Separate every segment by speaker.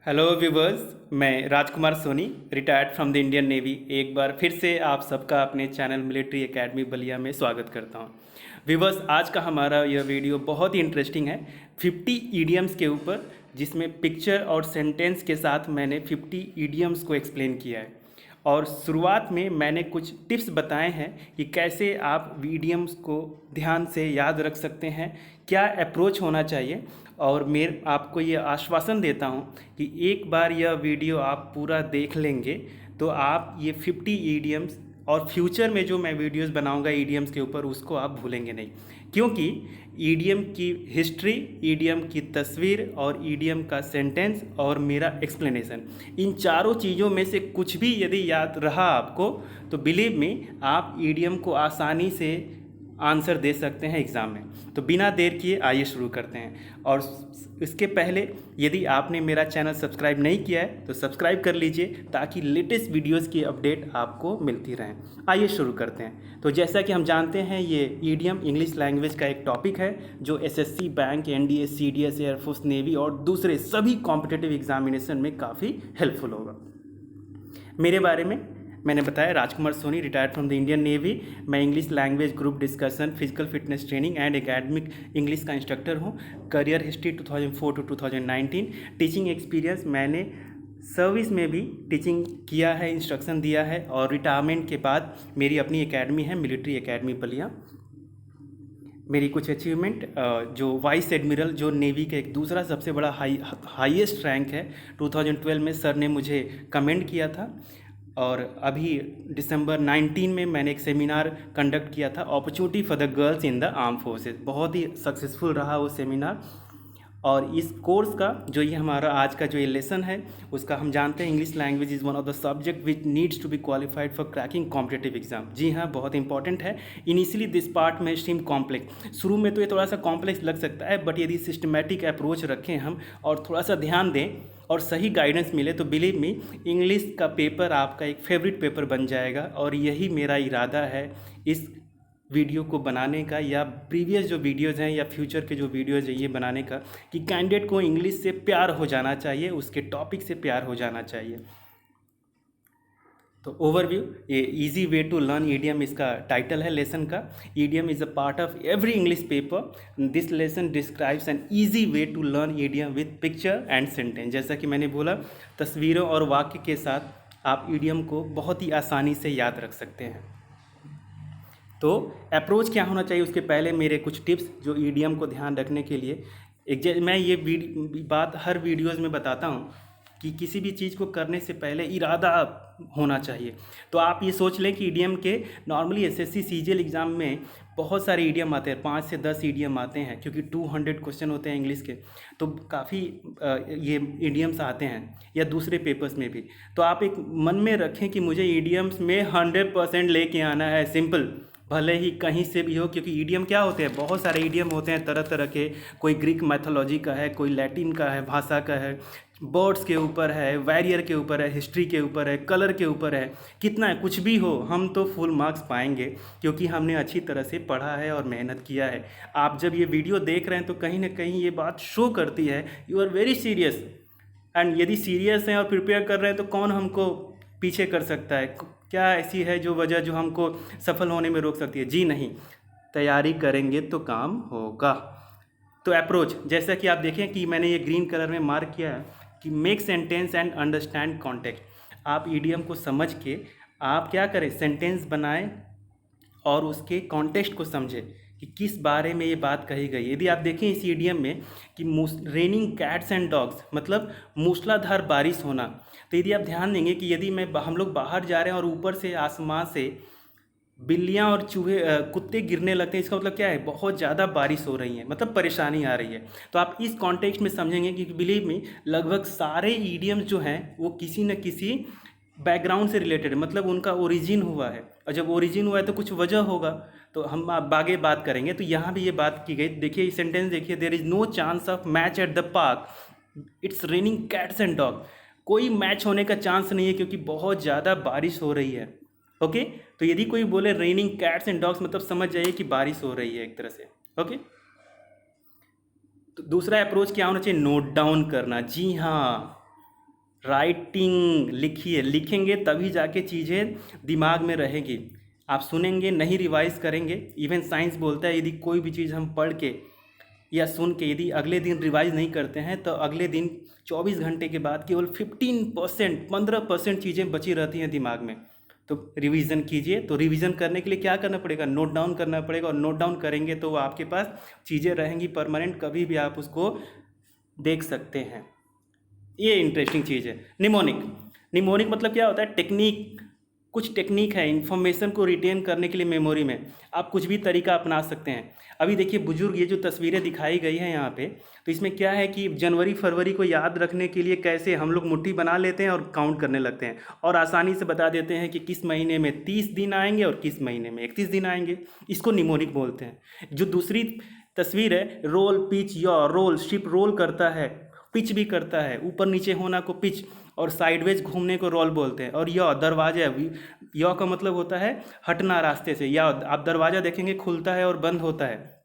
Speaker 1: Hello viewers, मैं Rajkumar Soni, retired from the Indian Navy. एक बार फिर से आप सबका अपने चैनल मिलिट्री एकेडमी बलिया में स्वागत करता हूं। व्यूवर्स, आज का हमारा यह वीडियो बहुत ही इंटरेस्टिंग है। 50 ईडियम्स के ऊपर, जिसमें पिक्चर और सेंटेंस के साथ मैंने 50 ईडियम्स को एक्सप्लेन किया है। और शुरुआत में मैंने कुछ टिप्स बताए हैं कि कैसे आप ईडियम्स को ध्यान से याद रख सकते हैं, क्या अप्रोच होना चाहिए। और मैं आपको ये आश्वासन देता हूँ कि एक बार यह वीडियो आप पूरा देख लेंगे तो आप ये 50 ईडियम्स और फ्यूचर में जो मैं वीडियोस बनाऊंगा ईडियम्स के ऊपर, उसको आप भूलेंगे नहीं। क्योंकि ईडियम की हिस्ट्री, ईडियम की तस्वीर और ईडियम का सेंटेंस और मेरा एक्सप्लेनेशन, इन चारों चीज़ों में से कुछ भी यदि याद रहा आपको, तो बिलीव मी, आप ईडियम को आसानी से आंसर दे सकते हैं एग्ज़ाम में। तो बिना देर किए आइए शुरू करते हैं। और इसके पहले यदि आपने मेरा चैनल सब्सक्राइब नहीं किया है तो सब्सक्राइब कर लीजिए, ताकि लेटेस्ट वीडियोस की अपडेट आपको मिलती रहें। आइए शुरू करते हैं। तो जैसा कि हम जानते हैं, ये ईडियम इंग्लिश लैंग्वेज का एक टॉपिक है जो SSC, bank, NDA, CDS, air force, navy और दूसरे सभी कॉम्पिटिटिव एग्जामिनेशन में काफ़ी हेल्पफुल होगा। मेरे बारे में मैंने बताया, Rajkumar Soni, retired from the Indian Navy. मैं English language, group discussion, physical fitness training and academic English का इंस्ट्रक्टर हूँ। Career history 2004 to 2019। Teaching experience, मैंने सर्विस में भी टीचिंग किया है, इंस्ट्रक्शन दिया है। और रिटायरमेंट के बाद मेरी अपनी एकेडमी है, मिलिट्री एकेडमी बलिया। मेरी कुछ अचीवमेंट, जो वाइस एडमिरल, जो नेवी का एक दूसरा सबसे बड़ा हाईएस्ट रैंक है, 2012 में सर ने मुझे कमेंट किया था। और अभी दिसंबर 19 में मैंने एक सेमिनार कंडक्ट किया था, opportunity for the girls in the arm forces. बहुत ही सक्सेसफुल रहा वो सेमिनार। और इस कोर्स का जो ये हमारा आज का जो ये लेसन है, उसका हम जानते हैं, English language is one of the subject which needs to be qualified for cracking competitive exam. जी हाँ, बहुत इंपॉर्टेंट है। इनिशियली दिस पार्ट में सीम कॉम्प्लेक्स, शुरू में तो ये थोड़ा सा कॉम्प्लेक्स लग सकता है, बट यदि सिस्टमेटिक अप्रोच रखें हम और थोड़ा सा ध्यान दें और सही गाइडेंस मिले तो बिलीव मी, इंग्लिश का पेपर आपका एक फेवरेट पेपर बन जाएगा। और यही मेरा इरादा है इस वीडियो को बनाने का, या प्रीवियस जो वीडियोज़ हैं या फ्यूचर के जो वीडियोज़ हैं ये बनाने का, कि कैंडिडेट को इंग्लिश से प्यार हो जाना चाहिए, उसके टॉपिक से प्यार हो जाना चाहिए। तो ओवरव्यू, ये easy way to learn idiom इसका टाइटल है लेसन का। Idiom is a part of every English paper. This lesson describes an easy way to learn idiom with picture and sentence. जैसा कि मैंने बोला, तस्वीरों और वाक्य के साथ आप ईडियम को बहुत ही आसानी से याद रख सकते हैं। तो अप्रोच क्या होना चाहिए, उसके पहले मेरे कुछ टिप्स जो ईडियम को ध्यान रखने के लिए। मैं ये बात हर वीडियोज़ में बताता हूँ कि किसी भी चीज़ को करने से पहले इरादा होना चाहिए। तो आप ये सोच लें कि ईडियम के नॉर्मली एसएससी सीजीएल एग्ज़ाम में बहुत सारे ईडियम आते हैं, 5 से 10 ईडियम आते हैं, क्योंकि 200 क्वेश्चन होते हैं इंग्लिश के। तो काफ़ी ये ईडियम्स आते हैं, या दूसरे पेपर्स में भी। तो आप एक मन में रखें कि मुझे ईडियम्स में 100% लेके आना है, सिंपल, भले ही कहीं से भी हो। क्योंकि ईडियम क्या होते हैं, बहुत सारे ईडियम होते हैं तरह तरह के। कोई ग्रीक मैथोलॉजी का है, कोई लैटिन का है, भाषा का है, बर्ड्स के ऊपर है, वैरियर के ऊपर है, हिस्ट्री के ऊपर है, कलर के ऊपर है। कितना है, कुछ भी हो, हम तो फुल मार्क्स पाएंगे, क्योंकि हमने अच्छी तरह से पढ़ा है और मेहनत किया है। आप जब ये वीडियो देख रहे हैं तो कहीं ना कहीं ये बात शो करती है you are very serious. And यदि सीरियस हैं और प्रिपेयर कर रहे हैं तो कौन हमको पीछे कर सकता है? क्या ऐसी है जो वजह जो हमको सफल होने में रोक सकती है? जी नहीं, तैयारी करेंगे तो काम होगा। तो अप्रोच, जैसा कि आप देखें कि मैंने ये ग्रीन कलर में मार्क किया है कि make sentence and understand context. आप ईडियम को समझ के आप क्या करें, सेंटेंस बनाएं और उसके कॉन्टेक्स्ट को समझें कि किस बारे में ये बात कही गई। यदि आप देखें इस ईडियम में कि रेनिंग कैट्स एंड डॉग्स, मतलब मूसलाधार बारिश होना। तो यदि आप ध्यान देंगे कि यदि हम लोग बाहर जा रहे हैं और ऊपर से आसमान से बिल्लियाँ और चूहे, कुत्ते गिरने लगते हैं, इसका मतलब क्या है, बहुत ज़्यादा बारिश हो रही है, मतलब परेशानी आ रही है। तो आप इस कॉन्टेक्स्ट में समझेंगे कि बिलीव मी, लगभग सारे ईडियम्स जो हैं वो किसी न किसी बैकग्राउंड से रिलेटेड है, मतलब उनका ओरिजिन हुआ है। और जब ओरिजिन हुआ है तो कुछ वजह होगा। तो हम आगे बात करेंगे। तो यहाँ भी ये बात की गई, देखिए ये सेंटेंस देखिए, there is no chance of match at the park, it's raining cats and dog. कोई मैच होने का चांस नहीं है, क्योंकि बहुत ज़्यादा बारिश हो रही है। ओके, तो यदि कोई बोले रेनिंग कैट्स एंड डॉग्स, मतलब समझ जाइए कि बारिश हो रही है एक तरह से। ओके, तो दूसरा अप्रोच क्या होना चाहिए, नोट डाउन करना। जी हाँ, राइटिंग लिखिए, लिखेंगे तभी जाके चीज़ें दिमाग में रहेगी। आप सुनेंगे नहीं, रिवाइज करेंगे। इवन साइंस बोलता है यदि कोई भी चीज़ हम पढ़ के या सुन के यदि अगले दिन रिवाइज नहीं करते हैं तो अगले दिन 24 घंटे के बाद केवल 15%, 15% चीज़ें बची रहती हैं दिमाग में। तो रिवीजन कीजिए। तो रिवीजन करने के लिए क्या करना पड़ेगा? नोट डाउन करना पड़ेगा, और नोट डाउन करेंगे तो वो आपके पास चीज़ें रहेंगी परमानेंट, कभी भी आप उसको देख सकते हैं। ये इंटरेस्टिंग चीज़ है। निमोनिक, निमोनिक मतलब क्या होता है? टेक्निक, कुछ टेक्निक है इन्फॉर्मेशन को रिटेन करने के लिए मेमोरी में। आप कुछ भी तरीका अपना सकते हैं। अभी देखिए बुजुर्ग, ये जो तस्वीरें दिखाई गई हैं यहाँ पे, तो इसमें क्या है कि जनवरी फरवरी को याद रखने के लिए कैसे हम लोग मुट्ठी बना लेते हैं और काउंट करने लगते हैं, और आसानी से बता देते हैं कि किस महीने में 30 दिन आएंगे और किस महीने में 31 दिन आएंगे। इसको निमोनिक बोलते हैं। जो दूसरी तस्वीर है, रोल पिच या रोल, शिप रोल करता है, पिच भी करता है, ऊपर नीचे होना को पिच, और साइडवेज घूमने को रोल बोलते हैं। और यह दरवाजा, यह का मतलब होता है हटना रास्ते से, या आप दरवाज़ा देखेंगे खुलता है और बंद होता है।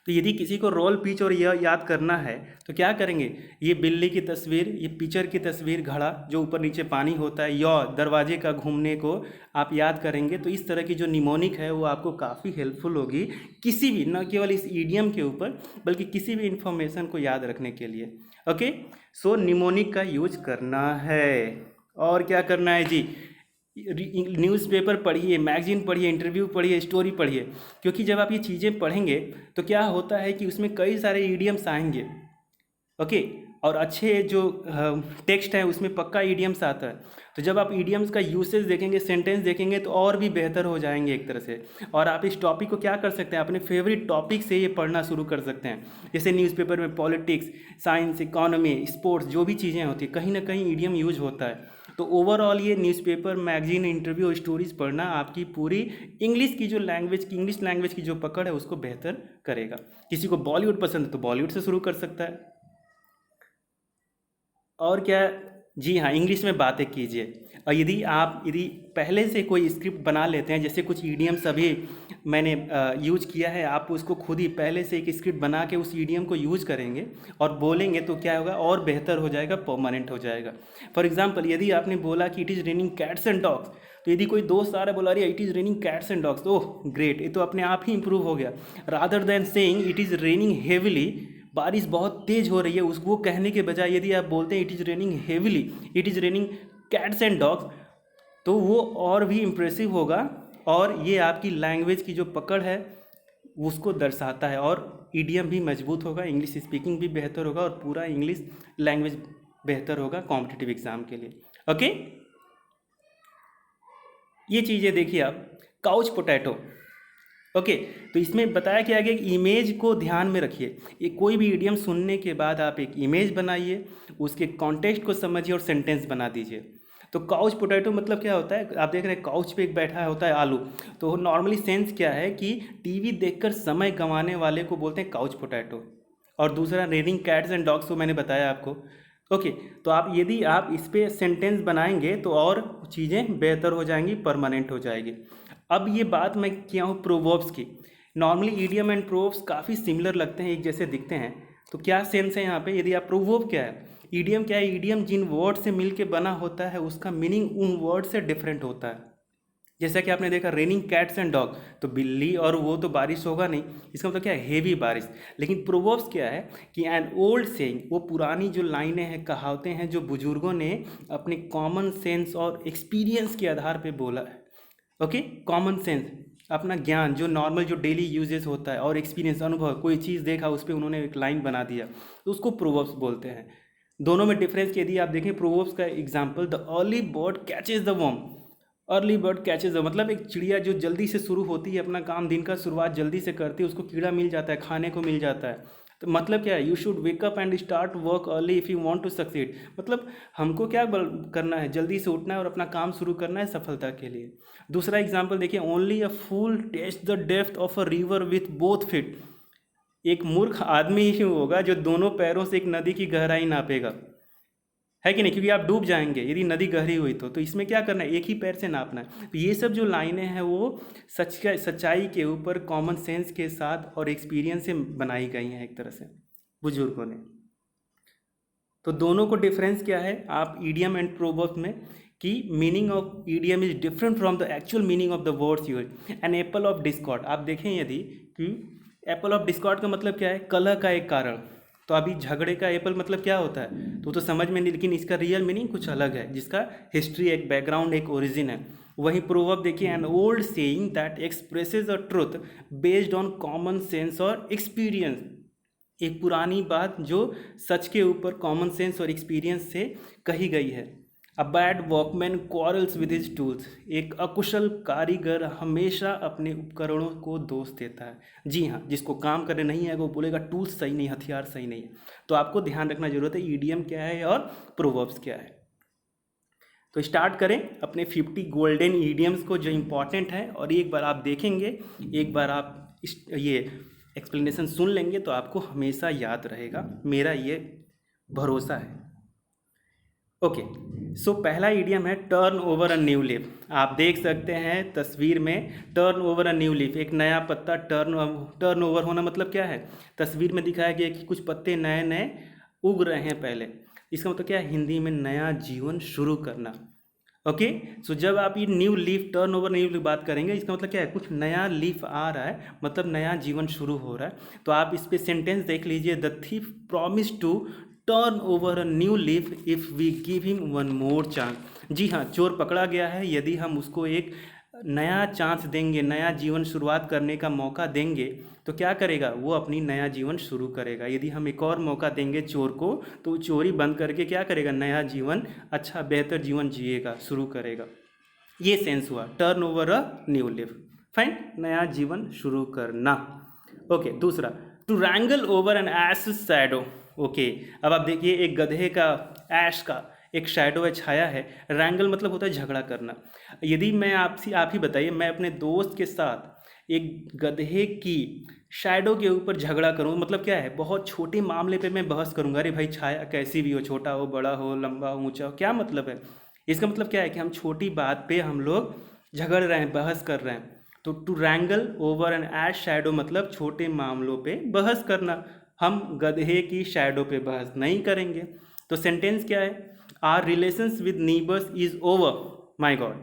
Speaker 1: तो यदि किसी को रोल पिच और यह याद करना है तो क्या करेंगे? ये बिल्ली की तस्वीर, ये पिचर की तस्वीर, घड़ा जो ऊपर नीचे पानी होता है, या दरवाजे का घूमने को आप याद करेंगे तो इस तरह की जो निमोनिक है वो आपको काफ़ी हेल्पफुल होगी किसी भी, न केवल इस ईडियम के ऊपर बल्कि किसी भी इंफॉर्मेशन को याद रखने के लिए। ओके, सो निमोनिक का यूज करना है। और क्या करना है जी? न्यूज़पेपर पढ़िए, मैगजीन पढ़िए, इंटरव्यू पढ़िए, स्टोरी पढ़िए, क्योंकि जब आप ये चीज़ें पढ़ेंगे तो क्या होता है कि उसमें कई सारे ईडियम्स आएंगे। ओके, और अच्छे जो टेक्स्ट है उसमें पक्का ईडियम्स आता है। तो जब आप ईडियम्स का यूसेज देखेंगे, सेंटेंस देखेंगे तो और भी बेहतर हो जाएंगे एक तरह से। और आप इस टॉपिक को क्या कर सकते हैं? अपने फेवरेट टॉपिक से ये पढ़ना शुरू कर सकते हैं। जैसे न्यूज़पेपर में पॉलिटिक्स, साइंस, इकोनॉमी, स्पोर्ट्स, जो भी चीज़ें होती है कहीं ना कहीं ईडियम यूज होता है। तो ओवरऑल ये न्यूज़पेपर, मैगजीन, इंटरव्यू और स्टोरीज पढ़ना आपकी पूरी इंग्लिश की जो लैंग्वेज की, इंग्लिश लैंग्वेज की जो पकड़ है उसको बेहतर करेगा। किसी को बॉलीवुड पसंद है तो बॉलीवुड से शुरू कर सकता है। और क्या? जी हाँ, इंग्लिश में बातें कीजिए। और यदि पहले से कोई स्क्रिप्ट बना लेते हैं, जैसे कुछ ईडियम्स अभी मैंने यूज किया है, आप उसको खुद ही पहले से एक स्क्रिप्ट बना के उस ईडियम को यूज करेंगे और बोलेंगे तो क्या होगा? और बेहतर हो जाएगा, परमानेंट हो जाएगा। फॉर एग्जाम्पल, यदि आपने बोला कि it is raining cats and dogs, तो यदि कोई दोस्त आ रहा है बोला अरे it is raining cats and dogs, oh great, ये तो अपने आप ही इंप्रूव हो गया। Rather than saying it is raining heavily, बारिश बहुत तेज हो रही है, उसको कहने के बजाय यदि आप बोलते हैं it is raining heavily, it is raining cats and dogs, तो वो और भी इम्प्रेसिव होगा। और ये आपकी लैंग्वेज की जो पकड़ है उसको दर्शाता है, और ईडियम भी मजबूत होगा, इंग्लिश स्पीकिंग भी बेहतर होगा, और पूरा इंग्लिश लैंग्वेज बेहतर होगा कॉम्पिटिटिव एग्जाम के लिए। ओके, ये चीज़ें देखिए आप। काउच पोटैटो, ओके, तो इसमें बताया क्या गया कि इमेज को ध्यान में रखिए। ये कोई भी इडियम सुनने के बाद आप एक इमेज बनाइए, उसके कॉन्टेक्स्ट को समझिए और सेंटेंस बना दीजिए। तो काउच पोटैटो मतलब क्या होता है? आप देख रहे हैं काउच पे एक बैठा होता है आलू, तो नॉर्मली सेंस क्या है कि टीवी देखकर समय गंवाने वाले को बोलते हैं काउच पोटैटो। और दूसरा रेनिंग कैट्स एंड डॉग्स, को मैंने बताया आपको। ओके, तो यदि आप इस पर सेंटेंस बनाएंगे तो और चीज़ें बेहतर हो जाएंगी, परमानेंट हो जाएगी। अब ये बात मैं किया हूँ प्रोवर्ब्स की। नॉर्मली ईडियम एंड प्रोवर्ब्स काफ़ी सिमिलर लगते हैं, एक जैसे दिखते हैं। तो क्या सेंस है यहाँ पे? यदि आप प्रोवर्ब क्या है, ईडियम क्या है? ईडियम जिन वर्ड से मिल के बना होता है उसका मीनिंग उन वर्ड से डिफरेंट होता है। जैसा कि आपने देखा रेनिंग कैट्स एंड डॉग, तो बिल्ली और वो तो बारिश होगा नहीं, इसका मतलब क्या है? हेवी बारिश। लेकिन प्रोवर्ब्स क्या है कि एन ओल्ड सेइंग, वो पुरानी जो लाइनें हैं, कहावतें हैं, जो बुजुर्गों ने अपने कॉमन सेंस और एक्सपीरियंस के आधार पे बोला है। ओके, कॉमन सेंस, अपना ज्ञान जो नॉर्मल जो डेली यूजेस होता है, और एक्सपीरियंस, अनुभव, कोई चीज़ देखा उस पर उन्होंने एक लाइन बना दिया, तो उसको प्रोवर्ब्स बोलते हैं। दोनों में डिफरेंस यदि आप देखें, प्रोवर्ब्स का example, the early bird catches the worm. Early bird catches the मतलब एक चिड़िया जो जल्दी से शुरू होती है अपना काम, दिन का शुरुआत जल्दी से करती है, उसको कीड़ा मिल जाता है, खाने को मिल जाता है। तो मतलब क्या है? You should wake up and start work early if you want to succeed. मतलब हमको क्या करना है? जल्दी से उठना है और अपना काम शुरू करना है सफलता के लिए। दूसरा एग्जाम्पल देखिए, only a fool test the depth of a river with both feet. एक मूर्ख आदमी ही होगा जो दोनों पैरों से एक नदी की गहराई नापेगा, है कि नहीं? क्योंकि आप डूब जाएंगे यदि नदी गहरी हुई तो इसमें क्या करना है? एक ही पैर से नापना है। तो ये सब जो लाइनें हैं वो सच्चाई के ऊपर कॉमन सेंस के साथ और एक्सपीरियंस से बनाई गई हैं एक तरह से बुजुर्गों ने। तो दोनों को डिफरेंस क्या है आप ईडियम एंड प्रोवर्ब में, कि meaning of idiom is different from the actual meaning of the words use. An apple of discord, आप देखें यदि कि एप्पल ऑफ डिस्कॉर्ड का मतलब क्या है, कलह का एक कारण। तो अभी झगड़े का एप्पल मतलब क्या होता है, तो समझ में नहीं, लेकिन इसका रियल मीनिंग कुछ अलग है, जिसका हिस्ट्री, एक बैकग्राउंड, एक ओरिजिन है। वहीं प्रोवर्ब देखिए, an old saying that expresses a truth based on common sense और एक्सपीरियंस, एक पुरानी बात जो सच के ऊपर कॉमन सेंस और एक्सपीरियंस से कही गई है। A bad workman quarrels with his tools, एक अकुशल कारीगर हमेशा अपने उपकरणों को दोष देता है। जी हाँ, जिसको काम करने नहीं है वो बोलेगा टूल्स सही नहीं, हथियार सही नहीं है। तो आपको ध्यान रखना जरूरत है ईडियम क्या है और प्रोवर्ब्स क्या है। तो स्टार्ट करें अपने 50 गोल्डन ईडियम्स को जो इम्पॉर्टेंट है, और एक बार आप देखेंगे, एक बार आप ये एक्सप्लेनेशन सुन लेंगे तो आपको हमेशा याद रहेगा, मेरा ये भरोसा है। ओके, सो पहला ईडियम है turn over a new leaf. आप देख सकते हैं तस्वीर में, turn over a new leaf, एक नया पत्ता टर्न ओवर होना मतलब क्या है, तस्वीर में दिखाया गया कि कुछ पत्ते नए नए उग रहे हैं पहले, इसका मतलब क्या है, हिंदी में नया जीवन शुरू करना। ओके, सो जब आप ये new leaf, turn over new leaf बात करेंगे, इसका मतलब क्या है, कुछ नया लीफ आ रहा है, मतलब नया जीवन शुरू हो रहा है। तो आप इस पे सेंटेंस देख लीजिए, the thief promise to turn over a new leaf if we give him one more chance. जी हाँ, चोर पकड़ा गया है, यदि हम उसको एक नया चांस देंगे, नया जीवन शुरुआत करने का मौका देंगे, तो क्या करेगा, वो अपनी नया जीवन शुरू करेगा। यदि हम एक और मौका देंगे चोर को, तो चोरी बंद करके क्या करेगा, नया जीवन, अच्छा बेहतर जीवन जिएगा, शुरू करेगा। ये सेंस हुआ turn over a new leaf, fine, नया जीवन शुरू करना। ओके, दूसरा, to wrangle over an ash shadow. Okay, अब आप देखिए, एक गधे का, ऐश का एक शैडो है, छाया है। रैंगल मतलब होता है झगड़ा करना। यदि मैं आप ही बताइए, मैं अपने दोस्त के साथ एक गधे की शैडो के ऊपर झगड़ा करूँ, मतलब क्या है, बहुत छोटे मामले पे मैं बहस करूँगा, अरे भाई छाया कैसी भी हो, छोटा हो, बड़ा हो, लंबा हो, ऊंचा हो, क्या मतलब है। इसका मतलब क्या है कि हम छोटी बात पे हम लोग झगड़ रहे हैं, बहस कर रहे हैं। तो to wrangle over an ash shadow मतलब छोटे मामलों पे बहस करना। हम गधे की शैडो पे बहस नहीं करेंगे। तो सेंटेंस क्या है, our relations with neighbours is over. My god,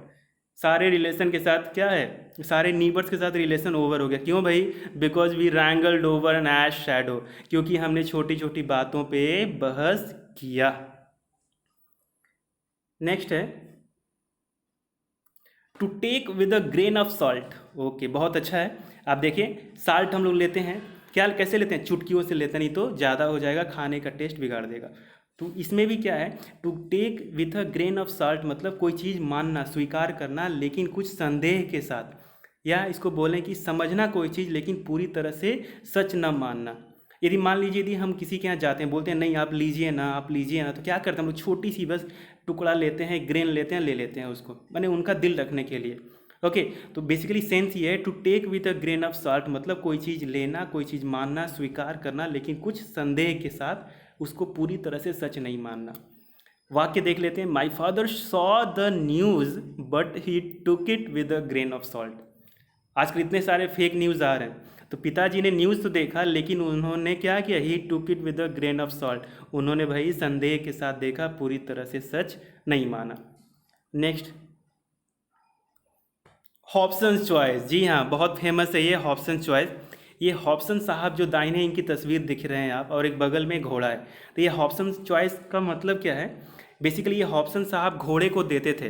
Speaker 1: सारे रिलेशन के साथ क्या है, सारे नीबर्स के साथ रिलेशन ओवर हो गया। क्यों भाई, because we wrangled over an ash shadow, क्योंकि हमने छोटी छोटी बातों पे बहस किया। नेक्स्ट है to take with a grain of salt. Okay, बहुत अच्छा है। आप देखिए, साल्ट हम लोग लेते हैं, क्या कैसे लेते हैं, चुटकियों से लेते हैं, नहीं तो ज़्यादा हो जाएगा, खाने का टेस्ट बिगाड़ देगा। तो इसमें भी क्या है, to take with a grain of salt मतलब कोई चीज़ मानना, स्वीकार करना, लेकिन कुछ संदेह के साथ, या इसको बोलें कि समझना कोई चीज़ लेकिन पूरी तरह से सच न मानना। यदि मान लीजिए, यदि हम किसी के यहाँ जाते हैं, बोलते हैं नहीं आप लीजिए ना, आप लीजिए ना, तो क्या करते हैं हम लोग, छोटी सी बस टुकड़ा लेते हैं, ग्रेन लेते हैं, ले लेते हैं उसको, मैंने उनका दिल रखने के लिए। ओके, तो बेसिकली सेंस ये है, to take with a grain of salt मतलब कोई चीज़ लेना, कोई चीज़ मानना, स्वीकार करना, लेकिन कुछ संदेह के साथ, उसको पूरी तरह से सच नहीं मानना। वाक्य देख लेते हैं, my father saw the news but he took it with a grain of salt. आजकल इतने सारे फेक न्यूज़ आ रहे हैं, तो पिताजी ने न्यूज़ तो देखा, लेकिन उन्होंने क्या किया, he took it with a grain of salt, उन्होंने भाई संदेह के साथ देखा, पूरी तरह से सच नहीं माना। Next, Hobson choice. जी हाँ, बहुत फेमस है ये हॉब्सन चॉइस। ये हॉब्सन साहब जो दाहिने इनकी तस्वीर दिख रहे हैं आप, और एक बगल में घोड़ा है, तो ये हॉब्सन चॉइस का मतलब क्या है, बेसिकली ये हॉब्सन साहब घोड़े को देते थे,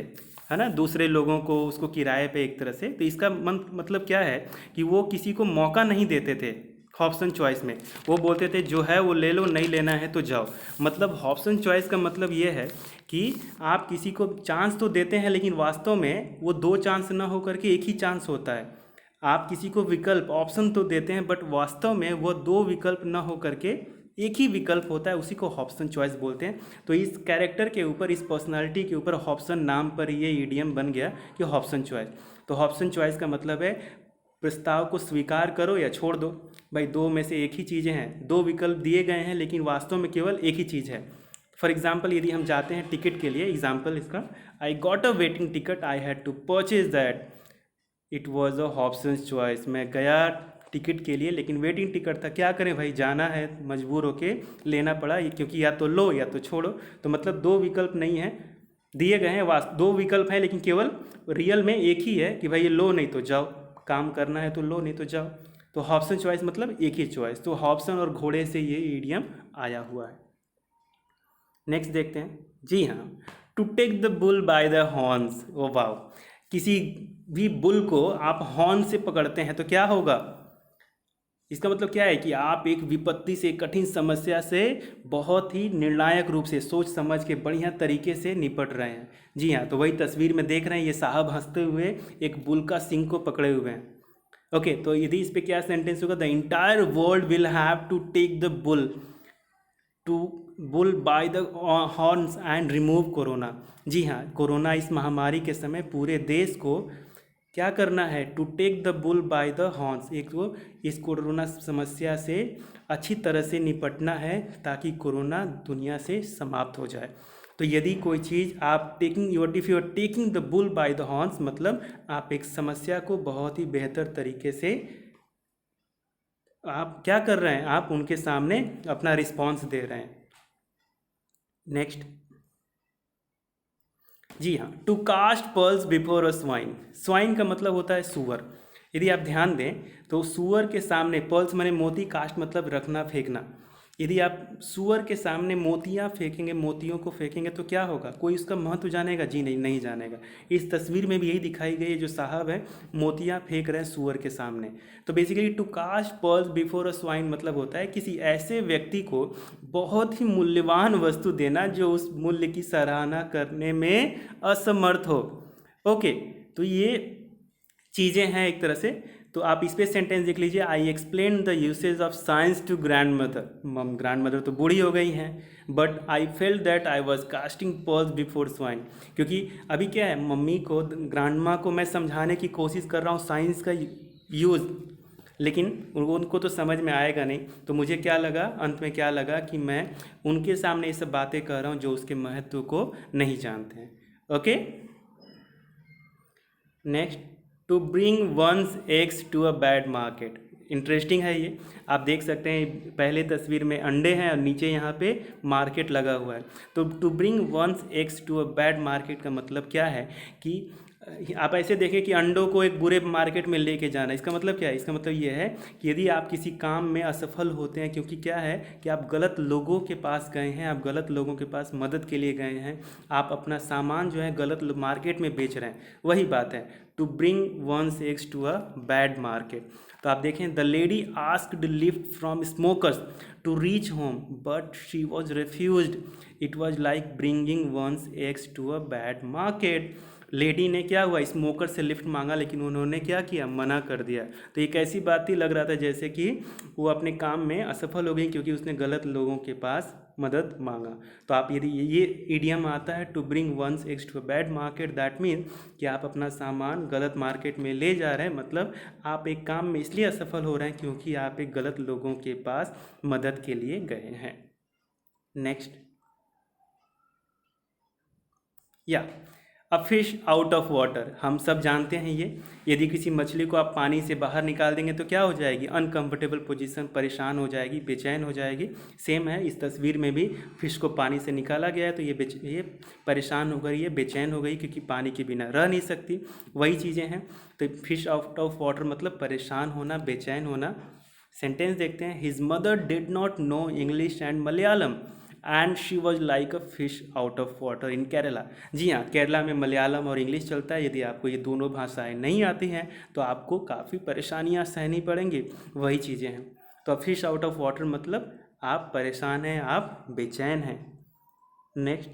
Speaker 1: है ना, दूसरे लोगों को, उसको किराए पे एक तरह से। तो इसका मतलब क्या है कि वो किसी को मौका नहीं देते थे हॉब्सन चॉइस में, वो बोलते थे जो है वो ले लो, नहीं लेना है तो जाओ। मतलब हॉब्सन चॉइस का मतलब ये है कि आप किसी को चांस तो देते हैं, लेकिन वास्तव में वो दो चांस ना होकर के एक ही चांस होता है। आप किसी को विकल्प, ऑप्शन तो देते हैं, बट वास्तव में वो दो विकल्प ना होकर के एक ही विकल्प होता है, उसी को हॉब्सन चॉइस बोलते हैं। तो इस कैरेक्टर के ऊपर, इस पर्सनालिटी के ऊपर हॉब्सन नाम पर ये ईडियम बन गया कि हॉब्सन चॉइस। तो हॉब्सन चॉइस का मतलब है प्रस्ताव को स्वीकार करो या छोड़ दो, भाई दो में से एक ही चीज़ें हैं, दो विकल्प दिए गए हैं, लेकिन वास्तव में केवल एक ही चीज़ है। फॉर एग्जाम्पल, यदि हम जाते हैं टिकट के लिए, एग्जाम्पल इसका, I got a waiting ticket, I had to purchase that, it was a Hobson choice. मैं गया टिकट के लिए, लेकिन वेटिंग टिकट था, क्या करें भाई, जाना है, मजबूर होके लेना पड़ा क्योंकि या तो लो या तो छोड़ो। तो मतलब दो विकल्प नहीं है दिए गए हैं, दो विकल्प हैं, लेकिन केवल रियल में एक ही है कि भाई ये लो नहीं तो जाओ, काम करना है तो लो नहीं तो जाओ। तो हॉब्सन चॉइस मतलब एक ही चॉइस, तो हॉब्सन और घोड़े से ये ईडियम आया हुआ है। नेक्स्ट देखते हैं। जी हाँ, to take the bull by the horns. Oh wow, किसी भी बुल को आप हॉर्न से पकड़ते हैं तो क्या होगा, इसका मतलब क्या है कि आप एक विपत्ति से, कठिन समस्या से बहुत ही निर्णायक रूप से सोच समझ के बढ़िया तरीके से निपट रहे हैं। जी हाँ, तो वही तस्वीर में देख रहे हैं, ये साहब हंसते हुए एक बुल का सिंग को पकड़े हुए हैं। ओके, तो यदि इस पे क्या सेंटेंस होगा, the entire world will have to take the bull by the horns and remove corona. जी हाँ, कोरोना इस महामारी के समय पूरे देश को क्या करना है, to take the bull by the horns, एक तो इस कोरोना समस्या से अच्छी तरह से निपटना है ताकि कोरोना दुनिया से समाप्त हो जाए। तो यदि कोई चीज़ आप if you are taking the bull by the horns, मतलब आप एक समस्या को बहुत ही बेहतर तरीके से आप क्या कर रहे हैं, आप उनके सामने अपना रिस्पॉन्स दे रहे हैं। नेक्स्ट, जी हाँ, to cast pearls before a swine. Swine का मतलब होता है सुअर। यदि आप ध्यान दें तो सुअर के सामने, पर्ल्स माने मोती, कास्ट मतलब रखना, फेंकना। यदि आप सुअर के सामने मोतियाँ फेंकेंगे, मोतियों को फेंकेंगे तो क्या होगा, कोई उसका महत्व जानेगा? जी नहीं, नहीं जानेगा। इस तस्वीर में भी यही दिखाई गई है, जो साहब है मोतियाँ फेंक रहे हैं सुअर के सामने। तो basically to cast pearls before a swine मतलब होता है किसी ऐसे व्यक्ति को बहुत ही मूल्यवान वस्तु देना जो उस मूल्य की सराहना करने में असमर्थ हो। ओके, तो ये चीज़ें हैं एक तरह से। तो आप इस पे सेंटेंस देख लीजिए, I explain the usage of science to grandmother. Grandmother तो बूढ़ी हो गई हैं, but I felt that I was casting pearls before swine. क्योंकि अभी क्या है, मम्मी को, ग्रैंड माँ को मैं समझाने की कोशिश कर रहा हूँ साइंस का यूज़, लेकिन उनको तो समझ में आएगा नहीं। तो मुझे क्या लगा, अंत में क्या लगा कि मैं उनके सामने ये सब बातें कर रहा हूँ जो उसके महत्व को नहीं जानते हैं। Okay, next, to bring one's eggs to a bad market. Interesting है ये, आप देख सकते हैं पहले तस्वीर में अंडे हैं और नीचे यहाँ पे मार्केट लगा हुआ है। तो to bring one's eggs to a bad market का मतलब क्या है कि आप ऐसे देखें कि अंडों को एक बुरे मार्केट में लेके जाना, इसका मतलब क्या है, इसका मतलब ये है कि यदि आप किसी काम में असफल होते हैं, क्योंकि क्या है कि आप गलत लोगों के पास गए हैं, आप गलत लोगों के पास मदद के लिए गए हैं, आप अपना सामान जो है गलत मार्केट में बेच रहे हैं, वही बात है to bring one's eggs to a bad market. तो आप देखें, the lady asked lift from smokers to reach home but she was refused, it was like bringing one's eggs to a bad market. Lady ने क्या हुआ, smoker से lift मांगा, लेकिन उन्होंने क्या किया, मना कर दिया। तो एक ऐसी बात ही लग रहा था जैसे कि वो अपने काम में असफल हो गई क्योंकि उसने गलत लोगों के पास मदद मांगा। तो आप यदि ये इडियम आता है to bring one's eggs to a bad market, that mean कि आप अपना सामान गलत मार्केट में ले जा रहे हैं, मतलब आप एक काम में इसलिए असफल हो रहे हैं क्योंकि आप एक गलत लोगों के पास मदद के लिए गए हैं। नेक्स्ट, या अ फिश आउट ऑफ वाटर। हम सब जानते हैं ये, यदि किसी मछली को आप पानी से बाहर निकाल देंगे तो क्या हो जाएगी, अनकंफर्टेबल पोजीशन, परेशान हो जाएगी, बेचैन हो जाएगी। सेम है, इस तस्वीर में भी फिश को पानी से निकाला गया है तो ये परेशान हो गई है, बेचैन हो गई क्योंकि पानी के बिना रह नहीं सकती। वही चीज़ें हैं। तो फिश आउट ऑफ वाटर मतलब परेशान होना, बेचैन होना। सेंटेंस देखते हैं, his mother did not know English and Malayalam and she was like a fish out of water in Kerala. जी हाँ, केरला में मलयालम और इंग्लिश चलता है। यदि आपको ये दोनों भाषाएं नहीं आती हैं तो आपको काफ़ी परेशानियां सहनी पड़ेंगी। वही चीज़ें हैं। तो फिश आउट ऑफ वाटर मतलब आप परेशान हैं, आप बेचैन हैं। Next,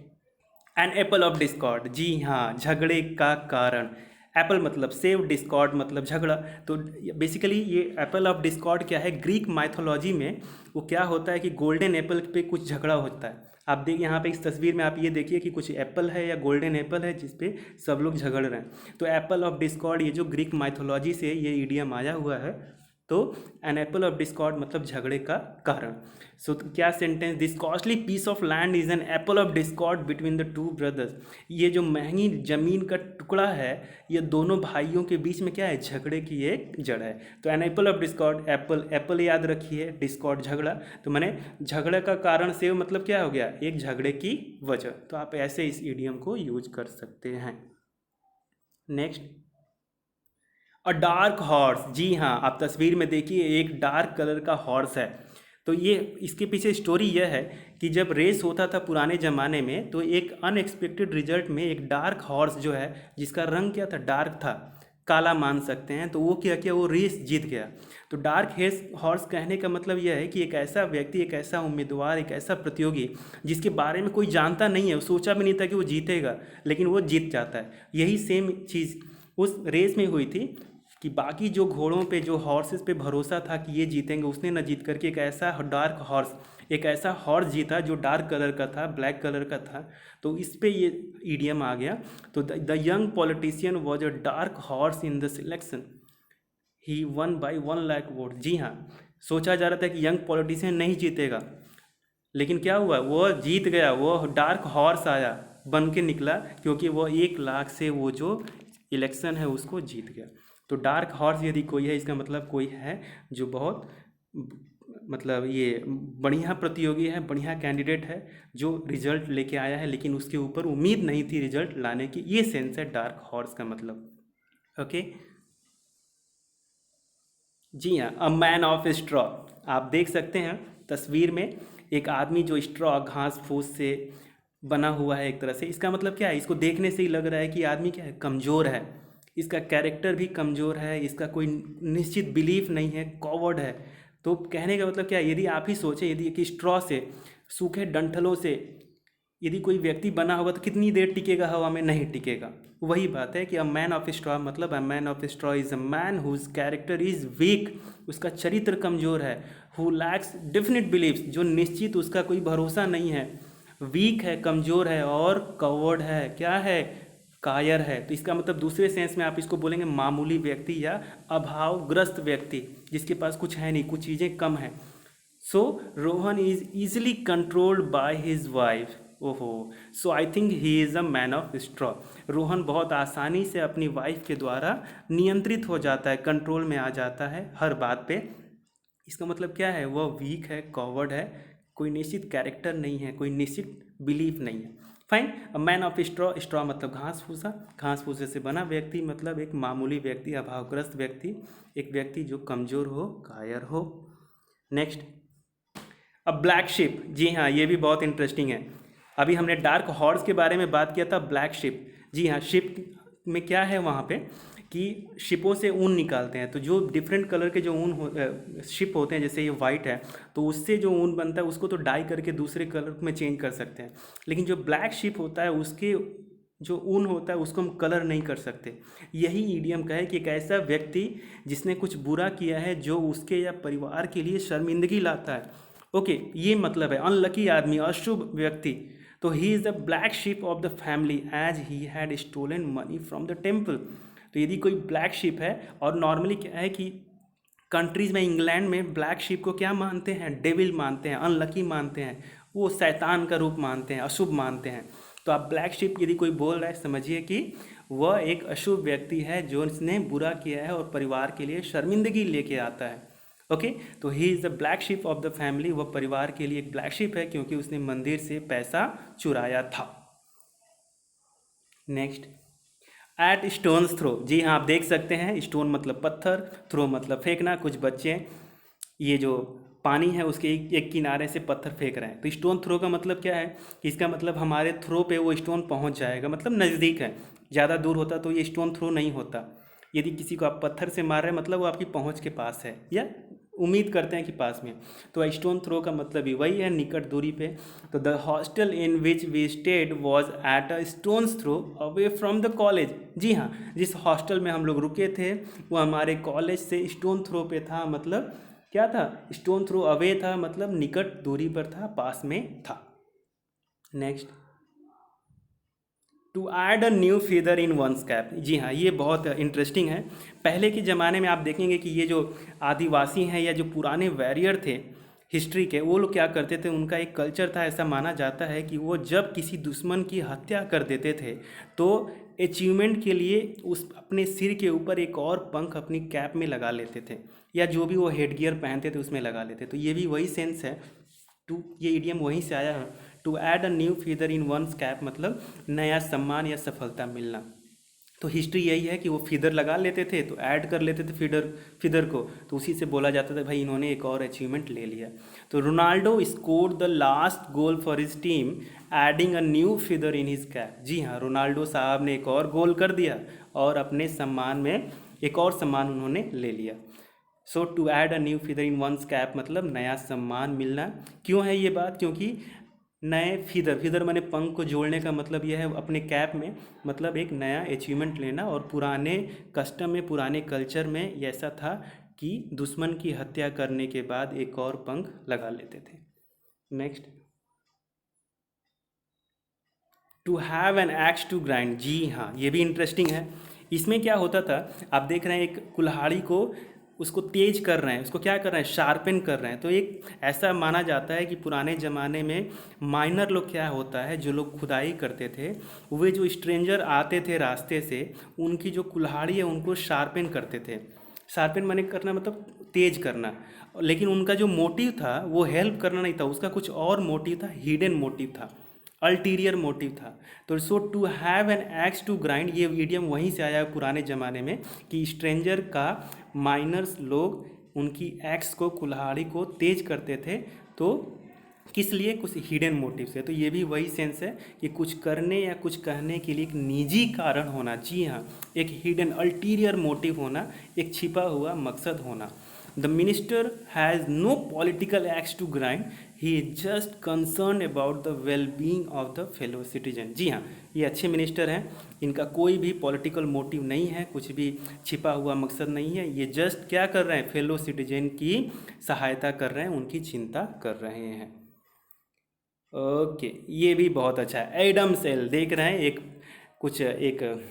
Speaker 1: an apple of discord. जी हाँ, झगड़े का कारण। एप्पल मतलब सेव, डिस्कॉर्ड मतलब झगड़ा। तो बेसिकली ये एप्पल ऑफ डिस्कॉर्ड क्या है, ग्रीक माइथोलॉजी में वो क्या होता है कि गोल्डन एप्पल पे कुछ झगड़ा होता है। आप देखिए यहाँ पे इस तस्वीर में, आप ये देखिए कि कुछ एप्पल है या गोल्डन एप्पल है जिस पे सब लोग झगड़ रहे हैं। तो एप्पल ऑफ डिस्कॉर्ड, ये जो ग्रीक माइथोलॉजी से ये इडियम आया हुआ है, तो एन एप्पल ऑफ डिस्कॉर्ड मतलब झगड़े का कारण। सो क्या sentence, this costly piece of land is an apple of discord between the two brothers. ये जो महंगी जमीन का टुकड़ा है, ये दोनों भाइयों के बीच में क्या है, झगड़े की एक जड़ है। तो an apple of discord, apple apple याद रखिए, डिस्कॉर्ड झगड़ा, तो मैंने झगड़े का कारण से मतलब क्या हो गया, एक झगड़े की वजह। तो आप ऐसे इस इडियम को यूज कर सकते हैं। Next, a dark horse. जी हाँ, आप तस्वीर में देखिए एक डार्क कलर का हॉर्स है। तो ये इसके पीछे स्टोरी यह है कि जब रेस होता था पुराने ज़माने में, तो एक अनएक्सपेक्टेड रिजल्ट में एक डार्क हॉर्स जो है, जिसका रंग क्या था, डार्क था, काला मान सकते हैं, तो वो क्या किया, वो रेस जीत गया। तो डार्क हेस हॉर्स कहने का मतलब यह है कि एक ऐसा व्यक्ति, एक ऐसा उम्मीदवार, एक ऐसा प्रतियोगी जिसके बारे में कोई जानता नहीं है, वो सोचा भी नहीं था कि वो जीतेगा, लेकिन वो जीत जाता है। यही सेम चीज़ उस रेस में हुई थी कि बाकी जो घोड़ों पे, जो हॉर्सेस पे भरोसा था कि ये जीतेंगे, उसने न जीत करके एक ऐसा डार्क हॉर्स, एक ऐसा हॉर्स जीता जो डार्क कलर का था, ब्लैक कलर का था। तो इस पे ये ईडियम आ गया। तो the young politician was a dark horse in the selection, he won by 1 lakh vote. जी हाँ, सोचा जा रहा था कि यंग पॉलिटिशियन नहीं जीतेगा, लेकिन क्या हुआ, वो जीत गया, वो डार्क हॉर्स आया, बन के निकला, क्योंकि वो 1 लाख से वो जो इलेक्शन है उसको जीत गया। तो डार्क हॉर्स यदि कोई है, इसका मतलब कोई है जो बहुत मतलब ये बढ़िया प्रतियोगी है, बढ़िया कैंडिडेट है, जो रिजल्ट लेके आया है, लेकिन उसके ऊपर उम्मीद नहीं थी रिजल्ट लाने की। ये सेंस है डार्क हॉर्स का मतलब। ओके, जी हाँ, अ मैन ऑफ स्ट्रॉ। आप देख सकते हैं तस्वीर में एक आदमी जो स्ट्रॉ, घास फूस से बना हुआ है एक तरह से। इसका मतलब क्या है, इसको देखने से ही लग रहा है कि आदमी क्या है, कमज़ोर है, इसका कैरेक्टर भी कमज़ोर है, इसका कोई निश्चित बिलीफ नहीं है, कॉवर्ड है। तो कहने का मतलब क्या है, यदि आप ही सोचें, यदि एक स्ट्रॉ से, सूखे डंठलों से यदि कोई व्यक्ति बना होगा तो कितनी देर टिकेगा हवा में, नहीं टिकेगा। वही बात है कि अ मैन ऑफ स्ट्रॉ मतलब a man of straw is a man whose character is weak, उसका चरित्र कमजोर है, हु लैक्स डेफिनेट बिलीव्स, जो निश्चित उसका कोई भरोसा नहीं है, वीक है, कमजोर है, और कवर्ड है, क्या है, कायर है। तो इसका मतलब दूसरे सेंस में आप इसको बोलेंगे मामूली व्यक्ति या अभावग्रस्त व्यक्ति, जिसके पास कुछ है नहीं, कुछ चीज़ें कम है। So Rohan is easily controlled by his wife। ओहो, so I think he is a man of straw. Rohan बहुत आसानी से अपनी वाइफ के द्वारा नियंत्रित हो जाता है, कंट्रोल में आ जाता है हर बात पे। इसका मतलब क्या है, वह वीक है, कॉवर्ड है, कोई निश्चित कैरेक्टर नहीं है, कोई निश्चित बिलीफ नहीं है। Fine, a man of straw, straw मतलब घास फूसा, घास फूसे से बना व्यक्ति मतलब एक मामूली व्यक्ति, अभावग्रस्त व्यक्ति, एक व्यक्ति जो कमज़ोर हो, कायर हो। नेक्स्ट, अब ब्लैक शिप। जी हाँ, ये भी बहुत इंटरेस्टिंग है। अभी हमने डार्क हॉर्स के बारे में बात किया था, ब्लैक शिप। जी हाँ, शिप में क्या है वहाँ पे कि शिपों से ऊन निकालते हैं। तो जो डिफरेंट कलर के जो शिप होते हैं, जैसे ये वाइट है, तो उससे जो ऊन बनता है उसको तो डाई करके दूसरे कलर में चेंज कर सकते हैं। लेकिन जो ब्लैक शिप होता है, उसके जो ऊन होता है उसको हम कलर नहीं कर सकते। यही ईडियम का है कि एक ऐसा व्यक्ति जिसने कुछ बुरा किया है, जो उसके या परिवार के लिए शर्मिंदगी लाता है। ओके, ये मतलब है अनलकी आदमी, अशुभ व्यक्ति। तो he is the black sheep of the family as he had stolen money from the temple. तो यदि कोई ब्लैक शिप है, और नॉर्मली क्या है कि कंट्रीज़ में, इंग्लैंड में ब्लैक शिप को क्या मानते हैं, डेविल मानते हैं, अनलकी मानते हैं, वो शैतान का रूप मानते हैं, अशुभ मानते हैं। तो आप ब्लैक शिप यदि कोई बोल रहा है, समझिए कि वह एक अशुभ व्यक्ति है जो इसने बुरा किया है और परिवार के लिए शर्मिंदगी लेके आता है। ओके, तो he is the black sheep of the family, वह परिवार के लिए एक ब्लैक शिप है क्योंकि उसने मंदिर से पैसा चुराया था। Next, at stone's throw. जी हाँ, आप देख सकते हैं, स्टोन मतलब पत्थर, थ्रो मतलब फेंकना। कुछ बच्चे ये जो पानी है उसके एक किनारे से पत्थर फेंक रहे हैं। तो स्टोन थ्रो का मतलब क्या है कि इसका मतलब हमारे थ्रो पे वो स्टोन पहुंच जाएगा, मतलब नज़दीक है। ज़्यादा दूर होता तो ये स्टोन थ्रो नहीं होता। यदि किसी को आप पत्थर से मार रहे हैं, मतलब वो आपकी पहुंच के पास है, या उम्मीद करते हैं कि पास में। तो स्टोन थ्रो का मतलब भी वही है, निकट दूरी पे। तो the hostel in which we stayed was at a stone's throw away from the college. जी हाँ, जिस हॉस्टल में हम लोग रुके थे वो हमारे कॉलेज से स्टोन थ्रो पे था। मतलब क्या था, स्टोन थ्रो अवे था, मतलब निकट दूरी पर था, पास में था। Next, to add a new feather in one's cap. जी हाँ, ये बहुत इंटरेस्टिंग है। पहले के ज़माने में आप देखेंगे कि ये जो आदिवासी हैं या जो पुराने वॉरियर थे हिस्ट्री के, वो लोग क्या करते थे, उनका एक कल्चर था, ऐसा माना जाता है कि वो जब किसी दुश्मन की हत्या कर देते थे तो अचीवमेंट के लिए उस अपने सिर के ऊपर एक और पंख अपनी कैप में लगा लेते थे, या जो भी वो हेड गियर पहनते थे उसमें लगा लेते। तो ये भी वही सेंस है, टू ये इडियम वहीं से आया है। To add a new feather in one's cap मतलब नया सम्मान या सफलता मिलना। तो हिस्ट्री यही है कि वो फीदर लगा लेते थे तो ऐड कर लेते थे फीदर को, तो उसी से बोला जाता था भाई इन्होंने एक और अचीवमेंट ले लिया। तो Ronaldo score the last goal for his team adding a new feather in his cap. जी हाँ, रोनाल्डो साहब ने एक और गोल कर दिया और अपने सम्मान में एक और सम्मान उन्होंने ले लिया। So to add a new feather in one's cap मतलब नया सम्मान मिलना। क्यों है ये बात? क्योंकि नए फीदर माने पंख को जोड़ने का मतलब यह है अपने कैप में, मतलब एक नया अचीवमेंट लेना। और पुराने कस्टम में, पुराने कल्चर में ये ऐसा था कि दुश्मन की हत्या करने के बाद एक और पंख लगा लेते थे। Next, to have an axe to grind. जी हाँ, ये भी इंटरेस्टिंग है। इसमें क्या होता था, आप देख रहे हैं एक कुल्हाड़ी को, उसको तेज कर रहे हैं, उसको क्या कर रहे हैं, शार्पन कर रहे हैं। तो एक ऐसा माना जाता है कि पुराने ज़माने में माइनर लोग क्या होता है, जो लोग खुदाई करते थे, वे जो स्ट्रेंजर आते थे रास्ते से, उनकी जो कुल्हाड़ी है उनको शार्पन करते थे। शार्पन माने करना मतलब तेज करना, लेकिन उनका जो मोटिव था वो हेल्प करना नहीं था, उसका कुछ और मोटिव था, हिडन मोटिव था, अल्टीरियर मोटिव था। तो so to have an axe to grind, ये ईडियम वहीं से आया है पुराने ज़माने में कि स्ट्रेंजर का माइनर्स लोग उनकी एक्स को, कुल्हाड़ी को तेज करते थे, तो किस लिए, कुछ हिडन मोटिव से। तो ये भी वही सेंस है कि कुछ करने या कुछ कहने के लिए एक निजी कारण होना। जी हाँ, एक हिडन अल्टीरियर मोटिव होना, एक छिपा हुआ मकसद होना। The minister has no political axe to grind, he is just concern about the well being of the fellow citizen. जी हाँ, ये अच्छे मिनिस्टर हैं, इनका कोई भी पॉलिटिकल मोटिव नहीं है, कुछ भी छिपा हुआ मकसद नहीं है। ये जस्ट क्या कर रहे हैं, फेलो सिटीजन की सहायता कर रहे हैं, उनकी चिंता कर रहे हैं। ओके, ये भी बहुत अच्छा है। एडम सेल देख रहे हैं, एक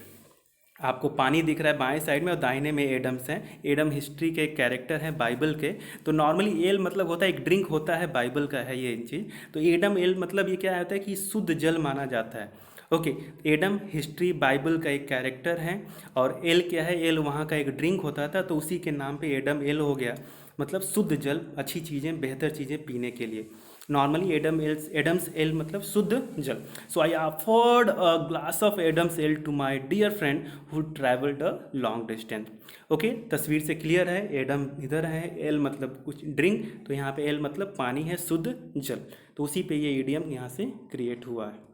Speaker 1: आपको पानी दिख रहा है बाएं साइड में और दाहिने में एडम्स हैं। एडम हिस्ट्री के कैरेक्टर हैं बाइबल के। तो नॉर्मली एल मतलब होता है एक ड्रिंक होता है, बाइबल का है ये चीज़। तो एडम एल मतलब ये क्या होता है कि शुद्ध जल माना जाता है। ओके, एडम हिस्ट्री बाइबल का एक कैरेक्टर है। और एल क्या है, एल वहाँ का एक ड्रिंक होता था, तो उसी के नाम पे एडम एल हो गया, मतलब शुद्ध जल, अच्छी चीज़ें, बेहतर चीज़ें पीने के लिए। नॉर्मली एडम्स एल मतलब शुद्ध जल। So I afford a glass of Adam's ale to my dear friend who travelled a long distance. Okay, तस्वीर से क्लियर है, एडम इधर है, एल मतलब कुछ ड्रिंक, तो यहाँ पे एल मतलब पानी है, शुद्ध जल। तो उसी पे ये इडियम यहाँ से क्रिएट हुआ है।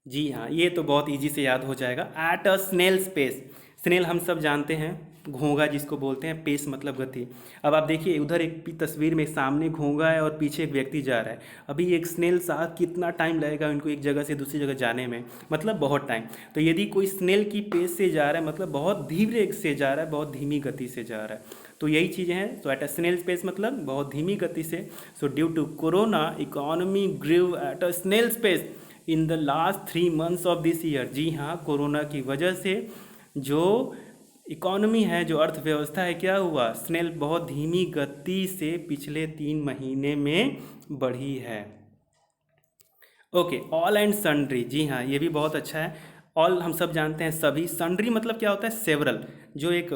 Speaker 1: जी हाँ, ये तो बहुत इजी से याद हो जाएगा। At a snail's pace, snail हम सब जानते हैं, घोंगा जिसको बोलते हैं, पेस मतलब गति। अब आप देखिए उधर एक तस्वीर में सामने घोंगा है और पीछे एक व्यक्ति जा रहा है। अभी एक स्नेल साहब कितना टाइम लगेगा इनको एक जगह से दूसरी जगह जाने में, मतलब बहुत टाइम। तो यदि कोई स्नेल की पेस से जा रहा है मतलब बहुत धीरे से जा रहा है, बहुत धीमी गति से जा रहा है। तो यही चीज़ें हैं। तो एट अ स्नेल पेस मतलब बहुत धीमी गति से। So due to corona economy grieve at a snail pace in the last 3 months of this year. जी हाँ, कोरोना की वजह से जो इकोनॉमी है, जो अर्थव्यवस्था है, क्या हुआ, स्नेल बहुत धीमी गति से पिछले 3 महीने में बढ़ी है। ओके, ऑल एंड सन्ड्री, जी हाँ, ये भी बहुत अच्छा है। ऑल हम सब जानते हैं सभी, सन्ड्री मतलब क्या होता है, सेवरल। जो एक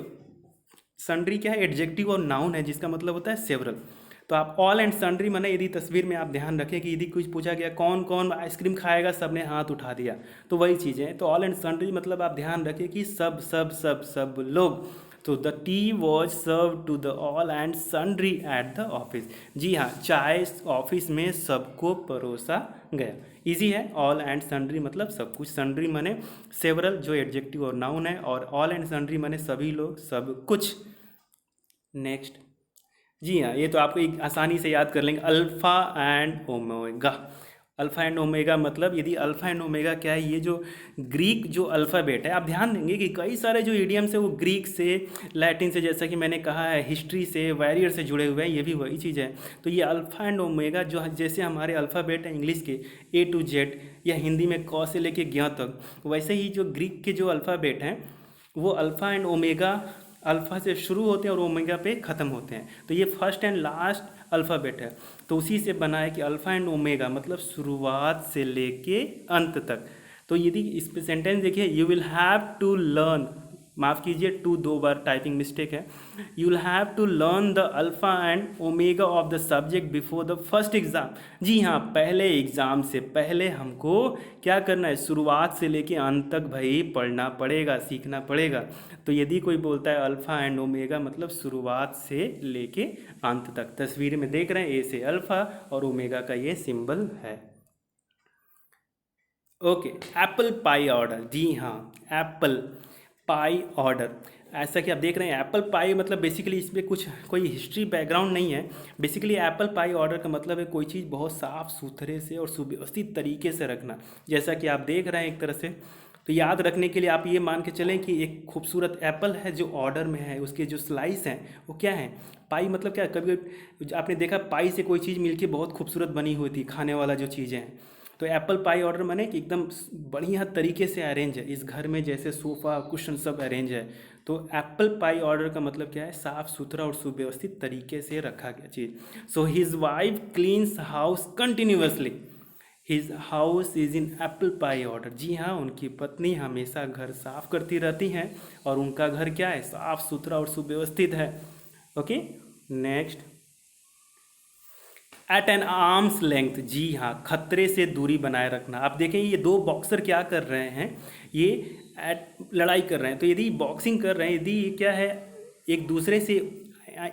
Speaker 1: सन्ड्री क्या है, एडजेक्टिव और नाउन है जिसका मतलब होता है सेवरल। तो आप ऑल एंड सन्ड्री माने, यदि तस्वीर में आप ध्यान रखें कि यदि कुछ पूछा गया कौन कौन आइसक्रीम खाएगा, सबने हाथ उठा दिया, तो वही चीज़ें। तो ऑल एंड सन्ड्री मतलब आप ध्यान रखें कि सब सब सब सब लोग। तो the tea was serve to the all and sundry at the office. जी हाँ, चाय ऑफिस में सबको परोसा गया। इजी है, ऑल एंड सन्ड्री मतलब सब कुछ। सन्ड्री माने सेवरल जो एडजेक्टिव और नाउन है, और ऑल एंड सन्ड्री माने सभी लोग, सब कुछ। नेक्स्ट, जी हाँ, ये तो आपको एक आसानी से याद कर लेंगे, alpha and omega. Alpha and omega मतलब यदि अल्फ़ा एंड ओमेगा क्या है, ये जो ग्रीक जो अल्फ़ाबेट है, आप ध्यान देंगे कि कई सारे जो इडियम्स है वो ग्रीक से, लैटिन से, जैसा कि मैंने कहा है, हिस्ट्री से, वॉरियर से जुड़े हुए हैं, ये भी वही चीज़ है। तो ये अल्फ़ा एंड ओमेगा जो जैसे हमारे अल्फ़ाबेट है इंग्लिश के ए टू जेड, या हिंदी में क से लेके ज्ञ तक, वैसे ही जो ग्रीक के जो अल्फ़ाबेट हैं वो अल्फ़ा एंड ओमेगा, अल्फ़ा से शुरू होते हैं और ओमेगा पे ख़त्म होते हैं। तो ये फर्स्ट एंड लास्ट अल्फ़ाबेट है, तो उसी से बना है कि अल्फ़ा एंड ओमेगा मतलब शुरुआत से लेके अंत तक। तो यदि इस पे सेंटेंस देखिए, you will have to learn, माफ़ कीजिए टू दो बार टाइपिंग मिस्टेक है, you will have to learn the alpha and omega of the subject before the first exam. जी हाँ, पहले एग्ज़ाम से पहले हमको क्या करना है, शुरुआत से लेके अंत तक भाई पढ़ना पड़ेगा, सीखना पड़ेगा। तो यदि कोई बोलता है अल्फ़ा एंड ओमेगा मतलब शुरुआत से लेके अंत तक, तस्वीर में देख रहे हैं ए से अल्फ़ा और ओमेगा का ये सिंबल है। ओके, एप्पल पाई ऑर्डर, जी हाँ, एप्पल पाई ऑर्डर, ऐसा कि आप देख रहे हैं एप्पल पाई मतलब बेसिकली इसमें कुछ कोई हिस्ट्री बैकग्राउंड नहीं है। बेसिकली एप्पल पाई ऑर्डर का मतलब है कोई चीज़ बहुत साफ़ सुथरे से और सुव्यवस्थित तरीके से रखना, जैसा कि आप देख रहे हैं एक तरह से। तो याद रखने के लिए आप ये मान के चलें कि एक खूबसूरत एप्पल है जो ऑर्डर में है, उसके जो स्लाइस हैं वो क्या है, पाई मतलब क्या, कभी आपने देखा पाई से कोई चीज़ मिलके बहुत खूबसूरत बनी हुई थी, खाने वाला जो चीज़ें हैं। तो एप्पल पाई ऑर्डर माने कि एकदम बढ़िया तरीके से अरेंज है, इस घर में जैसे सोफ़ा कुशन सब अरेंज है। तो एप्पल पाई ऑर्डर का मतलब क्या है, साफ़ सुथरा और सुव्यवस्थित तरीके से रखा गया चीज़। So his wife cleans house continuously, his house is in apple pie order. जी हाँ, उनकी पत्नी हमेशा घर साफ करती रहती हैं और उनका घर क्या है, साफ़ सुथरा और सुव्यवस्थित है। Okay, next, at an arm's length, जी हाँ, खतरे से दूरी बनाए रखना। आप देखें ये दो बॉक्सर क्या कर रहे हैं, ये लड़ाई कर रहे हैं। तो यदि बॉक्सिंग कर रहे हैं, यदि ये क्या है, एक दूसरे से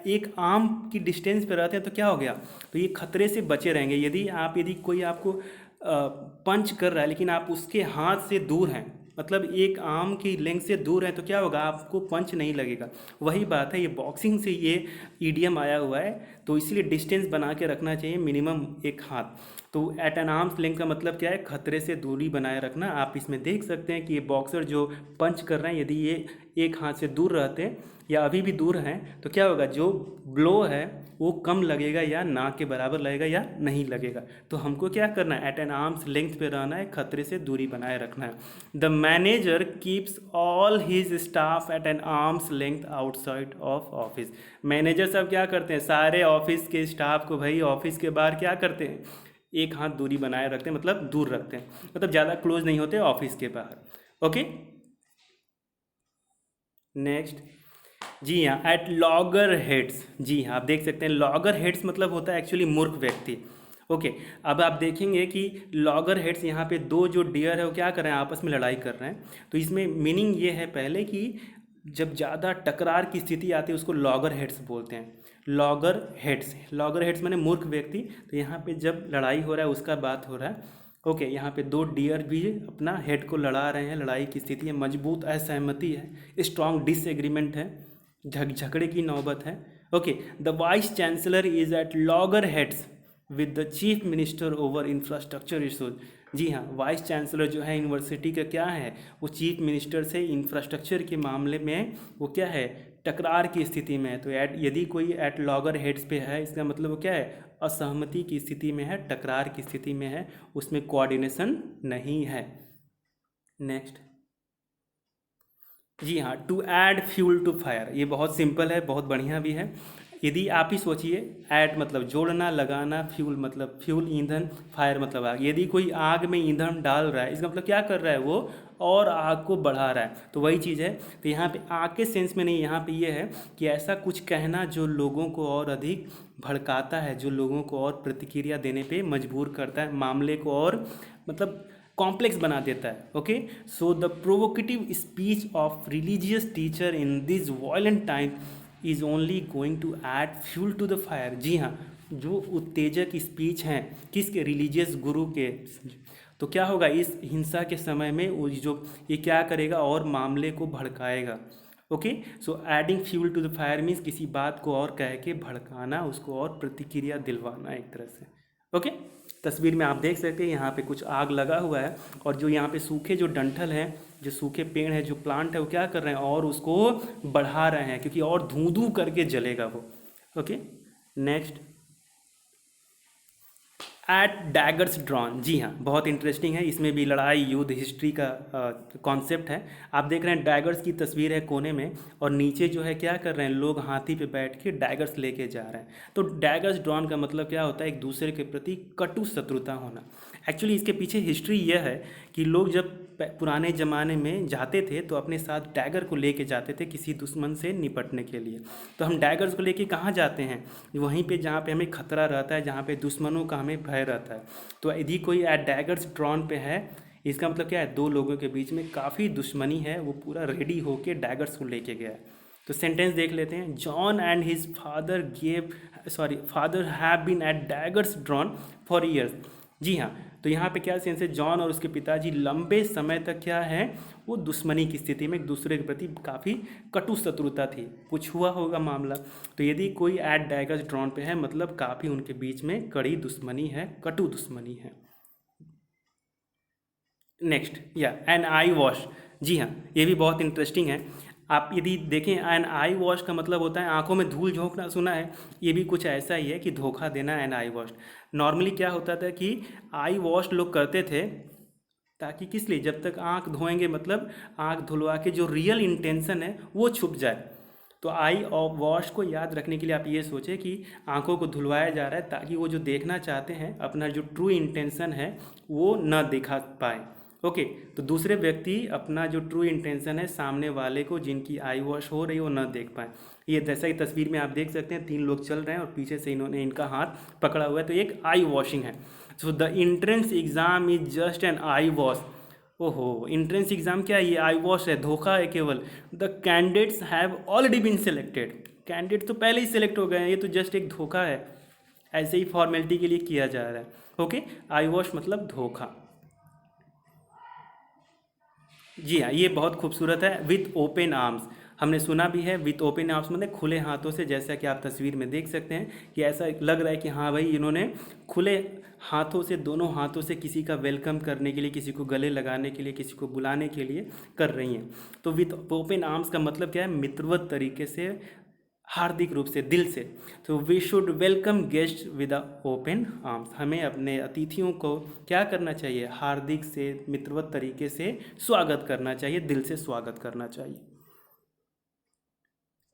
Speaker 1: एक आर्म की डिस्टेंस पे रहते हैं तो क्या हो गया, तो ये खतरे से बचे रहेंगे। यदि कोई आपको पंच कर रहा है लेकिन आप उसके हाथ से दूर हैं, मतलब एक आर्म की लेंथ से दूर है, तो क्या होगा, आपको पंच नहीं लगेगा। वही बात है, ये बॉक्सिंग से ये ईडियम आया हुआ है। तो इसलिए डिस्टेंस बना के रखना चाहिए, मिनिमम एक हाथ। तो एट एन आर्म्स लेंथ का मतलब क्या है, खतरे से दूरी बनाए रखना। आप इसमें देख सकते हैं कि ये बॉक्सर जो पंच कर रहे हैं, यदि ये एक हाथ से दूर रहते हैं या अभी भी दूर हैं तो क्या होगा, जो ब्लो है वो कम लगेगा या ना के बराबर लगेगा या नहीं लगेगा। तो हमको क्या करना है, एट एन आर्म्स लेंथ पे रहना है, खतरे से दूरी बनाए रखना है। The manager keeps all his staff at an arm's length outside of office. Manager सब क्या करते हैं, सारे ऑफिस के स्टाफ को भाई ऑफिस के बाहर क्या करते हैं, एक हाथ दूरी बनाए रखते हैं, मतलब दूर रखते हैं, मतलब ज़्यादा क्लोज नहीं होते ऑफिस के बाहर। ओके, नेक्स्ट, जी हाँ, एट लॉगर हेड्स, जी हाँ, आप देख सकते हैं लॉगर हेड्स मतलब होता है एक्चुअली मूर्ख व्यक्ति। ओके, अब आप देखेंगे कि लॉगर हेड्स यहाँ पे दो जो डियर है वो क्या कर रहे हैं, आपस में लड़ाई कर रहे हैं। तो इसमें मीनिंग ये है पहले कि जब ज़्यादा टकरार की स्थिति आती है उसको लॉगर हेड्स बोलते हैं। लॉगर हेड्स माने मूर्ख व्यक्ति। तो यहाँ पे जब लड़ाई हो रहा है उसका बात हो रहा है। ओके, यहाँ पे दो डियर भी अपना हेड को लड़ा रहे हैं, लड़ाई की स्थिति है, मजबूत असहमति है, स्ट्रॉन्ग डिसएग्रीमेंट है, झगड़े की नौबत है। Okay, the vice chancellor is at loggerheads with the chief minister over infrastructure issues. जी हाँ, वाइस चांसलर जो है यूनिवर्सिटी का क्या है, वो चीफ मिनिस्टर से इंफ्रास्ट्रक्चर के मामले में वो क्या है, टकरार की स्थिति में है। तो यदि कोई एट लॉगर हेड्स पे है, इसका मतलब वो क्या है, असहमति की स्थिति में है, टकरार की स्थिति में है, उसमें कोऑर्डिनेशन नहीं है। नेक्स्ट, जी हाँ, to add fuel to fire, ये बहुत सिंपल है, बहुत बढ़िया भी है। यदि आप ही सोचिए, ऐड मतलब जोड़ना, लगाना, फ्यूल मतलब फ्यूल ईंधन, फायर मतलब आग। यदि कोई आग में ईंधन डाल रहा है, इसका मतलब क्या कर रहा है वो, और आग को बढ़ा रहा है। तो वही चीज़ है। तो यहाँ पे आग के सेंस में नहीं, यहाँ पे ये है कि ऐसा कुछ कहना जो लोगों को और अधिक भड़काता है, जो लोगों को और प्रतिक्रिया देने पे मजबूर करता है, मामले को और मतलब कॉम्प्लेक्स बना देता है। Okay, so the provocative speech of religious teacher in this violent time is only going to add fuel to the fire. जी हाँ, जो उत्तेजक स्पीच हैं किसके, रिलीजियस गुरु के, तो क्या होगा, इस हिंसा के समय में वो जो ये क्या करेगा, और मामले को भड़काएगा। Okay, so adding fuel to the fire means किसी बात को और कह के भड़काना, उसको और प्रतिक्रिया दिलवाना एक तरह से। ओके, तस्वीर में आप देख सकते हैं यहाँ पे कुछ आग लगा हुआ है, और जो यहाँ पे सूखे जो डंठल हैं, जो सूखे पेड़ हैं, जो प्लांट है, वो क्या कर रहे हैं और उसको बढ़ा रहे हैं, क्योंकि और धूं धूं करके जलेगा वो। Okay, next, at daggers drawn. जी हाँ, बहुत इंटरेस्टिंग है, इसमें भी लड़ाई युद्ध हिस्ट्री का कॉन्सेप्ट है। आप देख रहे हैं डैगर्स की तस्वीर है कोने में, और नीचे जो है क्या कर रहे हैं लोग, हाथी पे बैठ के डैगर्स लेके जा रहे हैं। तो डैगर्स ड्रॉन का मतलब क्या होता है, एक दूसरे के प्रति कटु शत्रुता होना। एक्चुअली इसके पीछे हिस्ट्री यह है कि लोग जब पुराने ज़माने में जाते थे तो अपने साथ डैगर को लेके जाते थे किसी दुश्मन से निपटने के लिए। तो हम डैगर्स को लेके कहाँ जाते हैं, वहीं पे जहाँ पे हमें खतरा रहता है, जहाँ पे दुश्मनों का हमें भय रहता है। तो यदि कोई डैगर्स ड्रॉन पे है, इसका मतलब क्या है, दो लोगों के बीच में काफ़ी दुश्मनी है, वो पूरा रेडी होके डैगर्स को लेके गया है। तो सेंटेंस देख लेते हैं, John and his father have been at daggers drawn for years. जी हाँ, तो यहाँ पे क्या सेंस है, जॉन और उसके पिताजी लंबे समय तक क्या है, वो दुश्मनी की स्थिति में एक दूसरे के प्रति काफ़ी कटु शत्रुता थी। कुछ हुआ होगा मामला। तो यदि कोई एट डैगर्स ड्रॉन पे है, मतलब काफ़ी उनके बीच में कड़ी दुश्मनी है, कटु दुश्मनी है। नेक्स्ट, या एन आई वॉश। जी हाँ, ये भी बहुत इंटरेस्टिंग है। आप यदि देखें, एन आई वॉश का मतलब होता है आंखों में धूल झोंकना, सुना है, ये भी कुछ ऐसा ही है कि धोखा देना, एन आई वॉश। नॉर्मली क्या होता था कि आई वॉश लोग करते थे ताकि किस लिए, जब तक आंख धोएंगे, मतलब आंख धुलवा के जो रियल इंटेंशन है वो छुप जाए। तो आई और वॉश को याद रखने के लिए आप ये सोचें कि आंखों को धुलवाया जा रहा है ताकि वो जो देखना चाहते हैं, अपना जो ट्रू इंटेंशन है वो न दिखा पाए। ओके, तो दूसरे व्यक्ति अपना जो ट्रू इंटेंशन है सामने वाले को, जिनकी आई वॉश हो रही है, वो न देख पाए। ये जैसा ही तस्वीर में आप देख सकते हैं, 3 लोग चल रहे हैं और पीछे से इन्होंने इनका हाथ पकड़ा हुआ है, तो एक आई वॉशिंग है। So the entrance exam is just an eye wash. ओहो, एंट्रेंस एग्जाम क्या है, ये आई वॉश है, धोखा है केवल। The candidates have already been selected. Candidate तो पहले ही सिलेक्ट हो गए हैं, ये तो जस्ट एक धोखा है, ऐसे ही फॉर्मेलिटी के लिए किया जा रहा है। ओके, आई वॉश मतलब धोखा। जी हाँ, ये बहुत खूबसूरत है, विथ ओपन आर्म्स। हमने सुना भी है, विथ ओपन आर्म्स मतलब खुले हाथों से, जैसा कि आप तस्वीर में देख सकते हैं कि ऐसा लग रहा है कि हाँ भाई, इन्होंने खुले हाथों से, दोनों हाथों से किसी का वेलकम करने के लिए, किसी को गले लगाने के लिए, किसी को बुलाने के लिए कर रही हैं। तो विथ ओपन आर्म्स का मतलब क्या है, मित्रवत तरीके से, हार्दिक रूप से, दिल से। तो we should welcome guest with open arms. हमें अपने अतिथियों को क्या करना चाहिए, हार्दिक से, मित्रवत तरीके से स्वागत करना चाहिए, दिल से स्वागत करना चाहिए।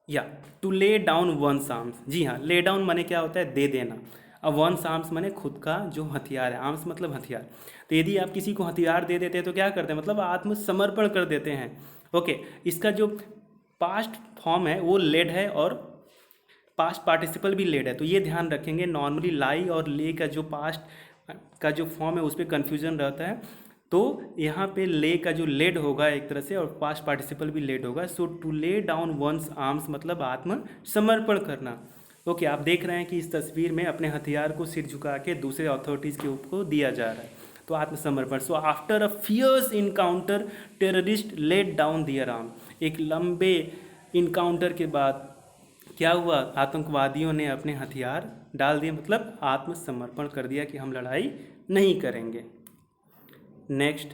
Speaker 1: या to lay down one's arms. जी हाँ, ले डाउन माने क्या होता है, दे देना। अब वंस आर्म्स माने खुद का जो हथियार है, आर्म्स मतलब हथियार। तो यदि आप किसी को हथियार दे देते हैं तो क्या करते हैं, मतलब आत्मसमर्पण कर देते हैं। ओके, इसका जो पास्ट फॉर्म है वो लेड है, और पास्ट पार्टिसिपल भी लेड है। तो ये ध्यान रखेंगे, नॉर्मली लाई और ले का जो पास्ट का जो फॉर्म है उस पर कन्फ्यूजन रहता है। तो यहाँ पे ले का जो लेड होगा एक तरह से, और पास्ट पार्टिसिपल भी लेड होगा। So to lay down one's arms मतलब आत्मसमर्पण करना। ओके, आप देख रहे हैं कि इस तस्वीर में अपने हथियार को सिर झुका के दूसरे अथॉरिटीज़ के ऊपर दिया जा रहा है, तो आत्मसमर्पण। So after a fierce encounter terrorist laid down their arm. एक लंबे इनकाउंटर के बाद क्या हुआ, आतंकवादियों ने अपने हथियार डाल दिए, मतलब आत्मसमर्पण कर दिया कि हम लड़ाई नहीं करेंगे। Next,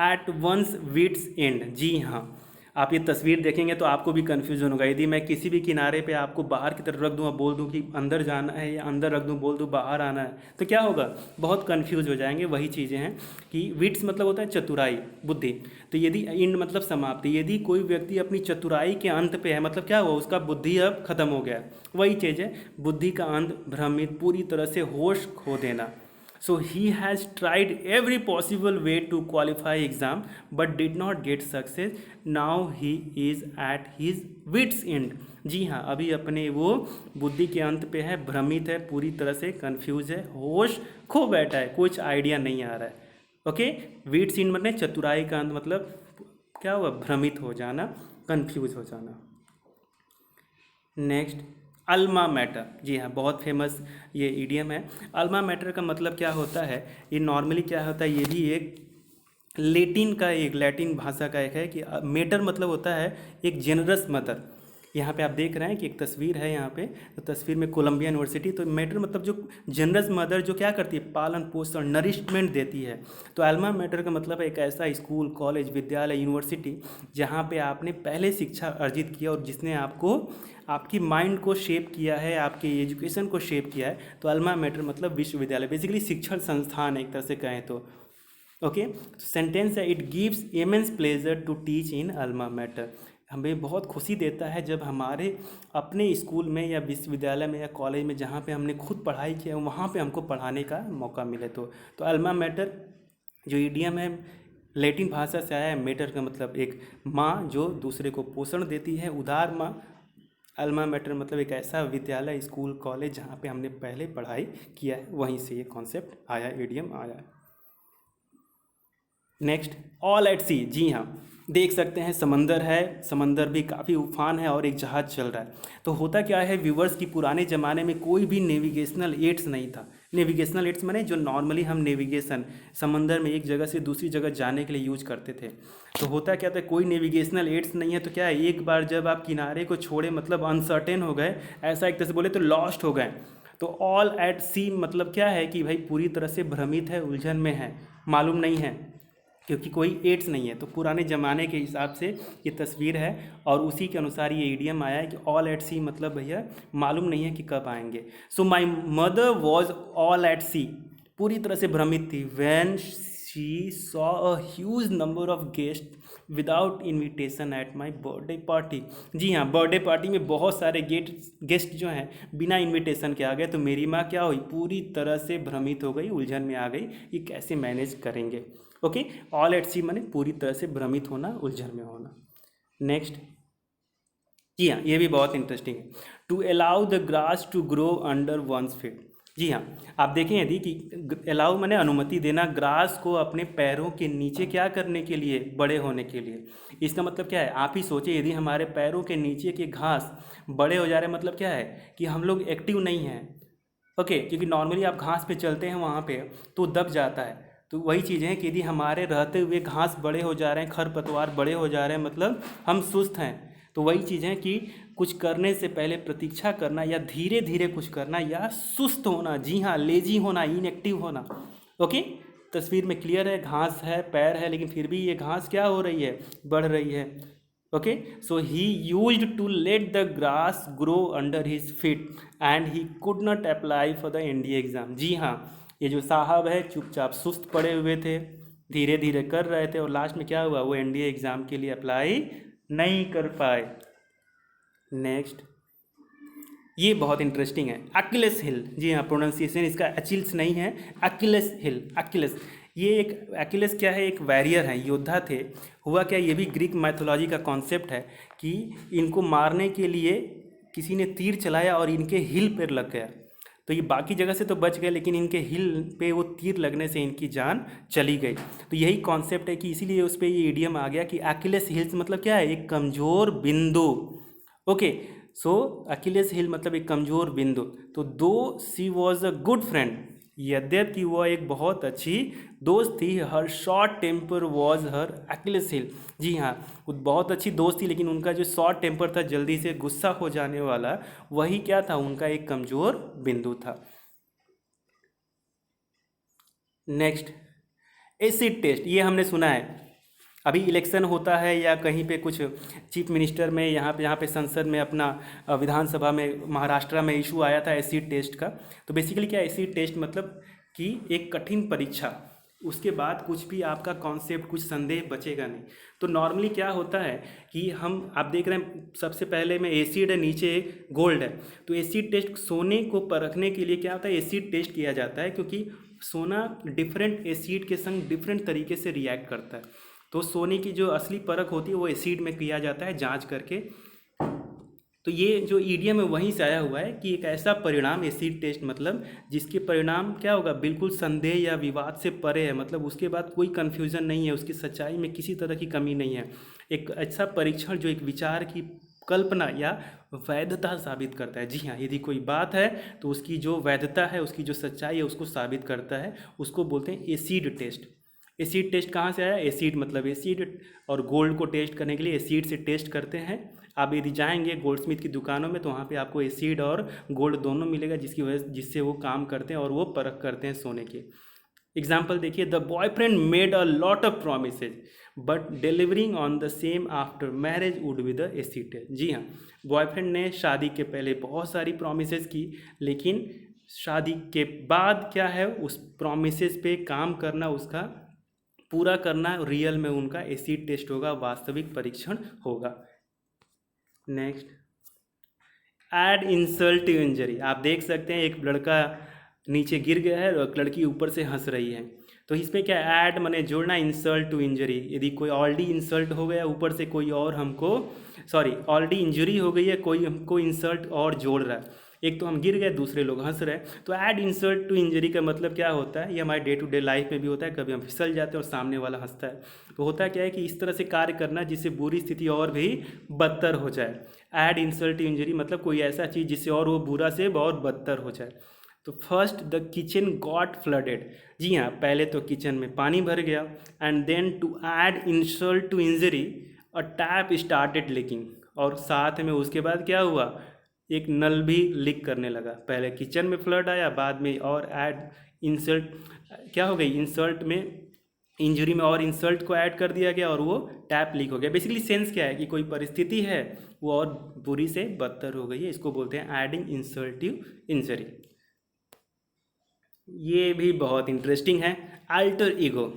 Speaker 1: at one's wits end. जी हाँ, आप ये तस्वीर देखेंगे तो आपको भी कन्फ्यूजन होगा। यदि मैं किसी भी किनारे पे आपको बाहर की तरफ रख दूँ और बोल दूँ कि अंदर जाना है, या अंदर रख दूँ बोल दूँ बाहर आना है, तो क्या होगा, बहुत कन्फ्यूज हो जाएंगे। वही चीज़ें हैं कि विट्स मतलब होता है चतुराई, बुद्धि। तो यदि एंड मतलब समाप्ति, यदि कोई व्यक्ति अपनी चतुराई के अंत पे है, मतलब क्या हुआ, उसका बुद्धि अब खत्म हो गया। वही चीज़ है, बुद्धि का अंत, भ्रमित, पूरी तरह से होश खो देना। So he has tried every possible way to qualify exam but did not get success. Now he is at his wits end. जी हाँ, अभी अपने वो बुद्धि के अंत पे है, भ्रमित है, पूरी तरह से कंफ्यूज है, होश खो बैठा है, कुछ आइडिया नहीं आ रहा है। ओके, विट्स एंड मतलब चतुराई का अंत, मतलब क्या हुआ, भ्रमित हो जाना, कंफ्यूज हो जाना। Next, alma mater. जी हाँ, बहुत फेमस ये इडियम है। अल्मा मैटर का मतलब क्या होता है, ये नॉर्मली क्या होता है, ये भी एक लैटिन भाषा का एक है कि मैटर मतलब होता है एक जेनरस मदर, यहाँ पे आप देख रहे हैं कि एक तस्वीर है यहाँ पे, तो तस्वीर में कोलंबिया यूनिवर्सिटी। तो मैटर मतलब जो जनरस मदर जो क्या करती है, पालन पोषण नरिशमेंट देती है। तो अल्मा मैटर का मतलब है एक ऐसा स्कूल, कॉलेज, विद्यालय, यूनिवर्सिटी जहाँ पे आपने पहले शिक्षा अर्जित किया और जिसने आपको आपकी माइंड को शेप किया है, आपकी एजुकेशन को शेप किया है। तो अल्मा मैटर मतलब विश्वविद्यालय, बेसिकली शिक्षण संस्थान एक तरह से कहें तो। ओके, सेंटेंस है, it gives immense pleasure to teach in alma mater. हमें बहुत खुशी देता है जब हमारे अपने स्कूल में या विश्वविद्यालय में या कॉलेज में जहाँ पे हमने खुद पढ़ाई किया वहाँ पे हमको पढ़ाने का मौका मिले। तो अल्मा मैटर जो ईडियम है लैटिन भाषा से आया है। मैटर का मतलब एक माँ जो दूसरे को पोषण देती है, उदार माँ। अल्मा मैटर मतलब एक ऐसा विद्यालय, स्कूल, कॉलेज जहाँ पे हमने पहले पढ़ाई किया है, वहीं से ये कॉन्सेप्ट आया, ईडियम आया है। नेक्स्ट, ऑल एट सी। जी हाँ, देख सकते हैं समंदर है, समंदर भी काफ़ी उफान है और एक जहाज़ चल रहा है। तो होता क्या है व्यूवर्स की पुराने ज़माने में कोई भी नेविगेशनल एड्स नहीं था। नेविगेशनल एड्स माने जो नॉर्मली हम नेविगेशन समंदर में एक जगह से दूसरी जगह जाने के लिए यूज करते थे। तो होता क्या था, कोई नेविगेशनल एड्स नहीं है तो क्या है, एक बार जब आप किनारे को छोड़े मतलब अनसर्टेन हो गए, ऐसा एक तरह से बोले तो लॉस्ट हो गए। तो ऑल एट सी मतलब क्या है कि भाई पूरी तरह से भ्रमित है, उलझन में है, मालूम नहीं है, क्योंकि कोई एड्स नहीं है। तो पुराने ज़माने के हिसाब से ये तस्वीर है और उसी के अनुसार ये ईडियम आया है कि ऑल एट सी मतलब भैया मालूम नहीं है कि कब आएंगे। So my mother was all at sea, पूरी तरह से भ्रमित थी। When she saw a huge number of guest without invitation at my birthday party. जी हाँ, बर्थडे पार्टी में बहुत सारे गेस्ट जो हैं बिना इन्विटेशन के आ गए। तो मेरी माँ क्या हुई, पूरी तरह से भ्रमित हो गई, उलझन में आ गई कि कैसे मैनेज करेंगे। ओके, ऑल एट सी माने पूरी तरह से भ्रमित होना, उलझन में होना। नेक्स्ट, जी हाँ, ये भी बहुत इंटरेस्टिंग है। To allow the grass to grow under one's feet. जी हाँ, आप देखें यदि कि अलाउ माने अनुमति देना, ग्रास को अपने पैरों के नीचे क्या करने के लिए, बड़े होने के लिए। इसका मतलब क्या है, आप ही सोचिए यदि हमारे पैरों के नीचे के घास बड़े हो जा रहे हैं, मतलब क्या है कि हम लोग एक्टिव नहीं हैं। ओके, क्योंकि नॉर्मली आप घास पे चलते हैं वहाँ पे तो दब जाता है। तो वही चीज़ें हैं कि यदि हमारे रहते हुए घास बड़े हो जा रहे हैं, खरपतवार बड़े हो जा रहे हैं, मतलब हम सुस्त हैं। तो वही चीज़ है कि कुछ करने से पहले प्रतीक्षा करना या धीरे धीरे कुछ करना या सुस्त होना। जी हाँ, लेजी होना, इनएक्टिव होना। ओके, तस्वीर में क्लियर है, घास है, पैर है, लेकिन फिर भी ये घास क्या हो रही है, बढ़ रही है। Okay, so he used to let the grass grow under his feet and he could not apply for the NDA exam. जी हाँ, ये जो साहब है चुपचाप सुस्त पड़े हुए थे, धीरे धीरे कर रहे थे और लास्ट में क्या हुआ, वो एनडीए एग्ज़ाम के लिए अप्लाई नहीं कर पाए। नेक्स्ट, ये बहुत इंटरेस्टिंग है, अकिलेस हिल। जी हाँ, प्रोनाउंसिएशन इसका अचिल्स नहीं है, अकिलेस हिल। अकिलेस, ये एक अकिलेस क्या है, एक वॉरियर है, योद्धा थे। हुआ क्या, ये भी ग्रीक मैथोलॉजी का कॉन्सेप्ट है कि इनको मारने के लिए किसी ने तीर चलाया और इनके हिल पर लग गया। तो ये बाकी जगह से तो बच गए, लेकिन इनके हिल पे वो तीर लगने से इनकी जान चली गई। तो यही कॉन्सेप्ट है कि इसीलिए उस पर ये इडियम आ गया कि अकिलेस हिल्स मतलब क्या है, एक कमज़ोर बिंदु। ओके, सो अकिलेस हिल मतलब एक कमज़ोर बिंदु। तो दो सी वॉज अ गुड फ्रेंड, यद्यपि वह एक बहुत अच्छी दोस्त थी, हर short temper was her Achilles हिल। जी हाँ, वो बहुत अच्छी दोस्त थी, लेकिन उनका जो शॉर्ट टेम्पर था, जल्दी से गुस्सा हो जाने वाला, वही क्या था, उनका एक कमज़ोर बिंदु था। नेक्स्ट, एसिड टेस्ट, ये हमने सुना है, अभी इलेक्शन होता है या कहीं पे कुछ चीफ मिनिस्टर में यहाँ पे संसद में अपना विधानसभा में महाराष्ट्र में इशू आया था एसिड टेस्ट का। तो बेसिकली क्या, एसिड टेस्ट मतलब कि एक कठिन परीक्षा, उसके बाद कुछ भी आपका कॉन्सेप्ट, कुछ संदेह बचेगा नहीं। तो नॉर्मली क्या होता है कि आप देख रहे हैं सबसे पहले में एसिड है, नीचे गोल्ड है। तो एसिड टेस्ट सोने को परखने के लिए क्या होता है, एसिड टेस्ट किया जाता है, क्योंकि सोना डिफरेंट एसिड के संग डिफरेंट तरीके से रिएक्ट करता है। तो सोने की जो असली परख होती है वो एसिड में किया जाता है, जांच करके। तो ये जो ईडियम है वहीं से आया हुआ है कि एक ऐसा परिणाम, एसिड टेस्ट मतलब जिसके परिणाम क्या होगा, बिल्कुल संदेह या विवाद से परे है, मतलब उसके बाद कोई कन्फ्यूज़न नहीं है, उसकी सच्चाई में किसी तरह की कमी नहीं है। एक ऐसा परीक्षण जो एक विचार की कल्पना या वैधता साबित करता है। जी हाँ, यदि कोई बात है तो उसकी जो वैधता है, उसकी जो सच्चाई है, उसको साबित करता है, उसको बोलते हैं एसिड टेस्ट। एसिड टेस्ट कहाँ से आया? एसिड मतलब एसिड, और गोल्ड को टेस्ट करने के लिए एसिड से टेस्ट करते हैं। आप यदि जाएंगे गोल्डस्मिथ की दुकानों में तो वहाँ पे आपको एसिड और गोल्ड दोनों मिलेगा, जिसकी वजह जिससे वो काम करते हैं और वो परख करते हैं सोने की। एग्जाम्पल देखिए, the boyfriend made a lot of promises but delivering on the same after marriage would be the acid test. जी हाँ, बॉयफ्रेंड ने शादी के पहले बहुत सारी प्रोमिसेस की, लेकिन शादी के बाद क्या है, उस प्रोमिसेस पे काम करना, उसका पूरा करना रियल में उनका एसिड टेस्ट होगा, वास्तविक परीक्षण होगा। Next, add insult to injury. आप देख सकते हैं एक लड़का नीचे गिर गया है और लड़की ऊपर से हंस रही है, तो इसमें क्या ऐड माने जोड़ना, इंसल्ट टू इंजरी। यदि कोई ऑलरेडी इंसल्ट हो गया, ऊपर से कोई और हमको, सॉरी ऑलरेडी इंजरी हो गई है, कोई हमको इंसल्ट और जोड़ रहा है, एक तो हम गिर गए, दूसरे लोग हंस रहे हैं, तो ऐड इंसल्ट टू इंजरी का मतलब क्या होता है, ये हमारे डे टू डे लाइफ में भी होता है। कभी हम फिसल जाते हैं और सामने वाला हंसता है, तो होता क्या है कि इस तरह से कार्य करना जिससे बुरी स्थिति और भी बदतर हो जाए। ऐड इंसल्ट टू इंजरी मतलब कोई ऐसा चीज़ जिससे और वो बुरा से बहुत बदतर हो जाए। तो first the kitchen got flooded. जी हाँ, पहले तो किचन में पानी भर गया, and then to add insult to injury a tap started leaking, और साथ में उसके बाद क्या हुआ, एक नल भी लीक करने लगा। पहले किचन में फ्लड आया, बाद में और ऐड इंसल्ट क्या हो गई, इंसल्ट में इंजरी में और इंसल्ट को ऐड कर दिया गया और वो टैप लीक हो गया। बेसिकली सेंस क्या है कि कोई परिस्थिति है वो और बुरी से बदतर हो गई है, इसको बोलते हैं एडिंग इंसल्ट टू इंजरी। ये भी बहुत इंटरेस्टिंग है, अल्टर ईगो।